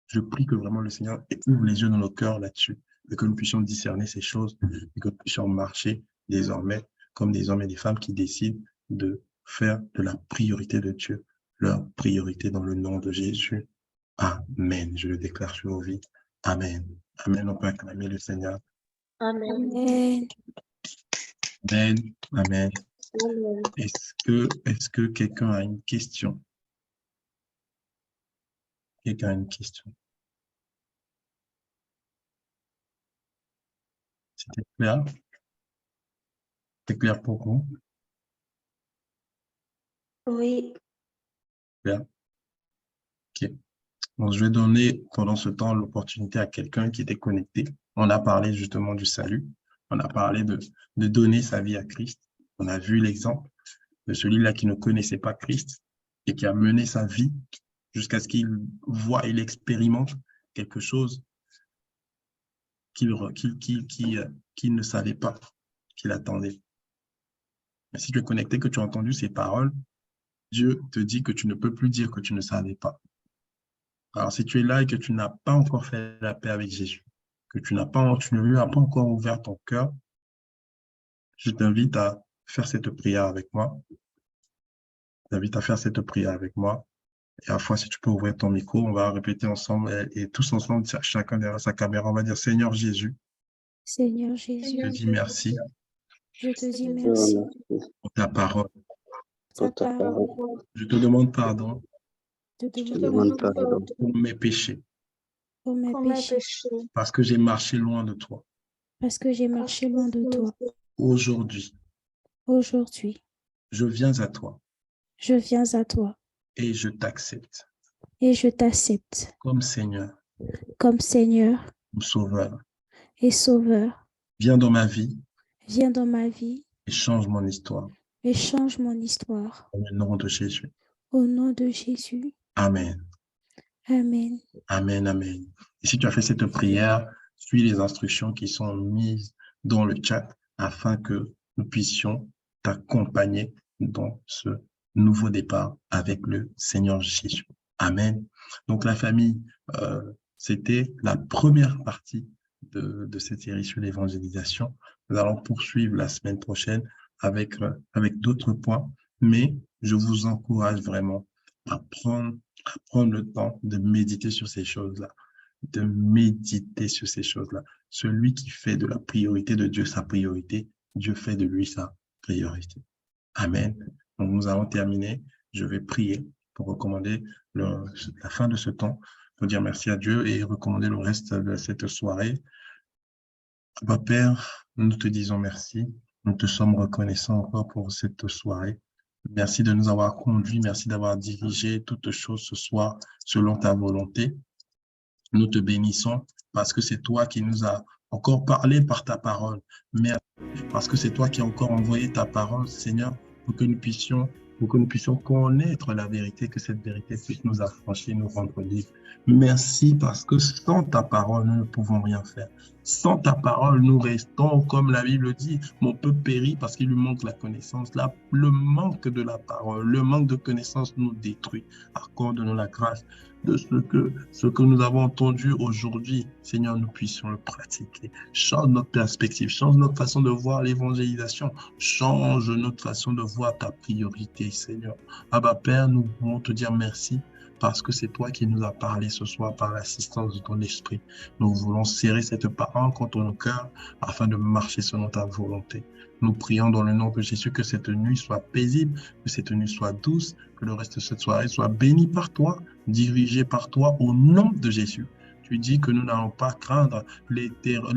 Je prie que vraiment le Seigneur ouvre les yeux de nos cœurs là-dessus, et que nous puissions discerner ces choses, et que nous puissions marcher désormais comme des hommes et des femmes qui décident de faire de la priorité de Dieu leur priorité dans le nom de Jésus. Amen. Je le déclare sur vos vies. Amen. Amen. On peut acclamer le Seigneur. Amen. Amen. Amen. Amen. Amen. Est-ce que quelqu'un a une question? Quelqu'un a une question? C'était clair? C'est clair pour vous? Oui. Clair? Ok. Donc, je vais donner pendant ce temps l'opportunité à quelqu'un qui était connecté. On a parlé justement du salut. On a parlé de donner sa vie à Christ. On a vu l'exemple de celui-là qui ne connaissait pas Christ et qui a mené sa vie jusqu'à ce qu'il voit, il expérimente quelque chose qu'il ne savait pas, qu'il attendait. Mais si tu es connecté, que tu as entendu ces paroles, Dieu te dit que tu ne peux plus dire que tu ne savais pas. Alors, si tu es là et que tu n'as pas encore fait la paix avec Jésus, que tu ne lui as pas encore ouvert ton cœur, je t'invite à faire cette prière avec moi. Je t'invite à faire cette prière avec moi. Et à la fois, si tu peux ouvrir ton micro, on va répéter ensemble et tous ensemble, chacun derrière sa caméra, on va dire Seigneur Jésus, Seigneur je te Jésus, dis merci je te dis merci pour ta parole. pour ta parole. Je te demande pardon Je te Je te demande demande pardon pour mes péchés pour mes Pour mes péchés péchés. parce que j'ai marché loin de toi. parce que j'ai marché loin de toi. Aujourd'hui, Aujourd'hui, je viens à toi je viens à toi et je t'accepte et je t'accepte comme Seigneur, comme Seigneur comme Sauveur. et Sauveur. Viens dans ma vie Viens dans ma vie et change mon histoire. et change mon histoire. Au nom de Jésus. Au nom de Jésus. Amen. Amen. Amen, amen. Et si tu as fait cette prière, suis les instructions qui sont mises dans le chat afin que nous puissions t'accompagner dans ce nouveau départ avec le Seigneur Jésus. Amen. Donc la famille, c'était la première partie de cette série sur l'évangélisation. Nous allons poursuivre la semaine prochaine avec d'autres points, mais je vous encourage vraiment à prendre le temps de méditer sur ces choses-là, de méditer sur ces choses-là. Celui qui fait de la priorité de Dieu sa priorité, Dieu fait de lui sa priorité. Amen. Donc, nous allons terminer. Je vais prier pour recommander la fin de ce temps, pour dire merci à Dieu et recommander le reste de cette soirée. Père, nous te disons merci. Nous te sommes reconnaissants encore pour cette soirée. Merci de nous avoir conduits. Merci d'avoir dirigé toutes choses ce soir selon ta volonté. Nous te bénissons parce que c'est toi qui nous as encore parlé par ta parole. Merci parce que c'est toi qui as encore envoyé ta parole, Seigneur, pour que nous puissions connaître la vérité, que cette vérité puisse nous affranchir, nous rendre libres. Merci parce que sans ta parole, nous ne pouvons rien faire. Sans ta parole, nous restons, comme la Bible dit, mon peuple périt parce qu'il lui manque la connaissance. Là, le manque de la parole, le manque de connaissance nous détruit. Accorde-nous la grâce de ce que nous avons entendu aujourd'hui. Seigneur, nous puissions le pratiquer. Change notre perspective, change notre façon de voir l'évangélisation, change notre façon de voir ta priorité, Seigneur. Abba Père, nous voulons te dire merci parce que c'est toi qui nous as parlé ce soir par l'assistance de ton esprit. Nous voulons serrer cette parole contre nos cœurs afin de marcher selon ta volonté. Nous prions dans le nom de Jésus que cette nuit soit paisible, que cette nuit soit douce, que le reste de cette soirée soit béni par toi, dirigé par toi au nom de Jésus. Tu dis que nous n'allons pas craindre les terreurs,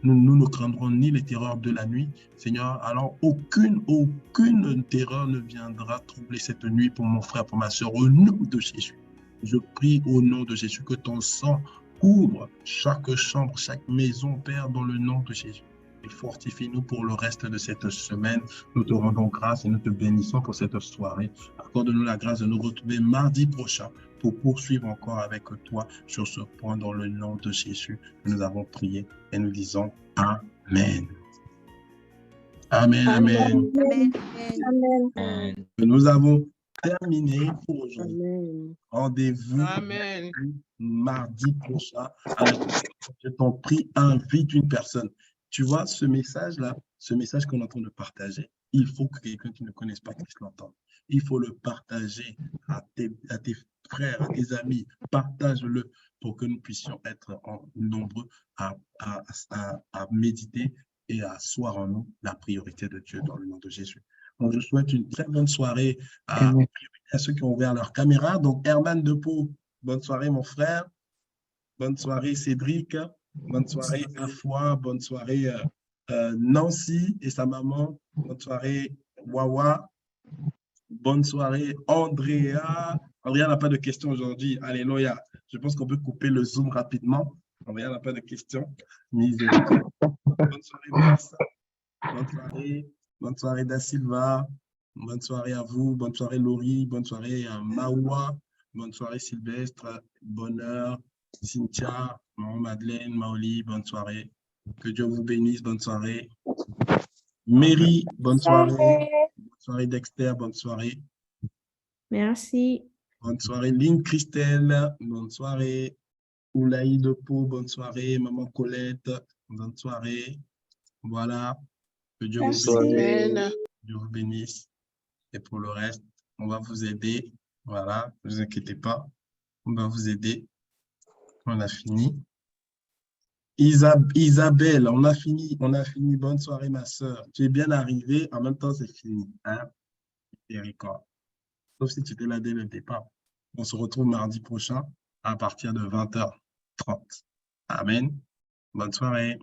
nous ne craindrons ni les terreurs de la nuit. Seigneur, alors aucune terreur ne viendra troubler cette nuit pour mon frère, pour ma soeur, au nom de Jésus. Je prie au nom de Jésus que ton sang couvre chaque chambre, chaque maison, Père, dans le nom de Jésus. Et fortifie-nous pour le reste de cette semaine. Nous te rendons grâce et nous te bénissons pour cette soirée. Accorde-nous la grâce de nous retrouver mardi prochain pour poursuivre encore avec toi sur ce point dans le nom de Jésus. Nous avons prié et nous disons Amen. Amen, amen. Amen. Amen. Nous avons terminé pour aujourd'hui. Rendez-vous Amen. mardi prochain. Alors, je t'en prie, invite une personne. Tu vois, ce message-là, ce message qu'on est en train de partager, il faut que quelqu'un qui ne connaisse pas Christ l'entende. Il faut le partager à tes frères, à tes amis. Partage-le pour que nous puissions être nombreux à méditer et à asseoir en nous la priorité de Dieu dans le nom de Jésus. Donc, je souhaite une très bonne soirée à ceux qui ont ouvert leur caméra. Donc, Herman Depeau, bonne soirée, mon frère. Bonne soirée, Cédric. Bonne soirée, Afoi. Bonne soirée, Nancy et sa maman. Bonne soirée, Wawa. Bonne soirée, Andrea. Andrea n'a pas de questions aujourd'hui. Alléluia. Je pense qu'on peut couper le Zoom rapidement. Andrea n'a pas de questions. Miséricorde. Bonne soirée, Vincent. Bonne soirée. Bonne soirée, Da Silva. Bonne soirée à vous. Bonne soirée, Laurie. Bonne soirée à Maoua. Bonne soirée, Sylvestre. Bonheur. Cynthia, Maman Madeleine, Maoli, bonne soirée. Que Dieu vous bénisse, bonne soirée. Mary, bonne soirée. Bonne soirée, Dexter, bonne soirée. Merci. Bonne soirée, Lynn Christelle, bonne soirée. Oulaï de Pau, bonne soirée. Maman Colette, bonne soirée. Voilà. Que Dieu vous bénisse. Amen. Dieu vous bénisse. Et pour le reste, on va vous aider. Voilà, ne vous inquiétez pas. On va vous aider. On a fini. Isabelle, on a fini. Bonne soirée, ma soeur. Tu es bien arrivée. En même temps, c'est fini. Hein? Miséricorde. Sauf si tu étais là dès le départ. On se retrouve mardi prochain à partir de 20h30. Amen. Bonne soirée.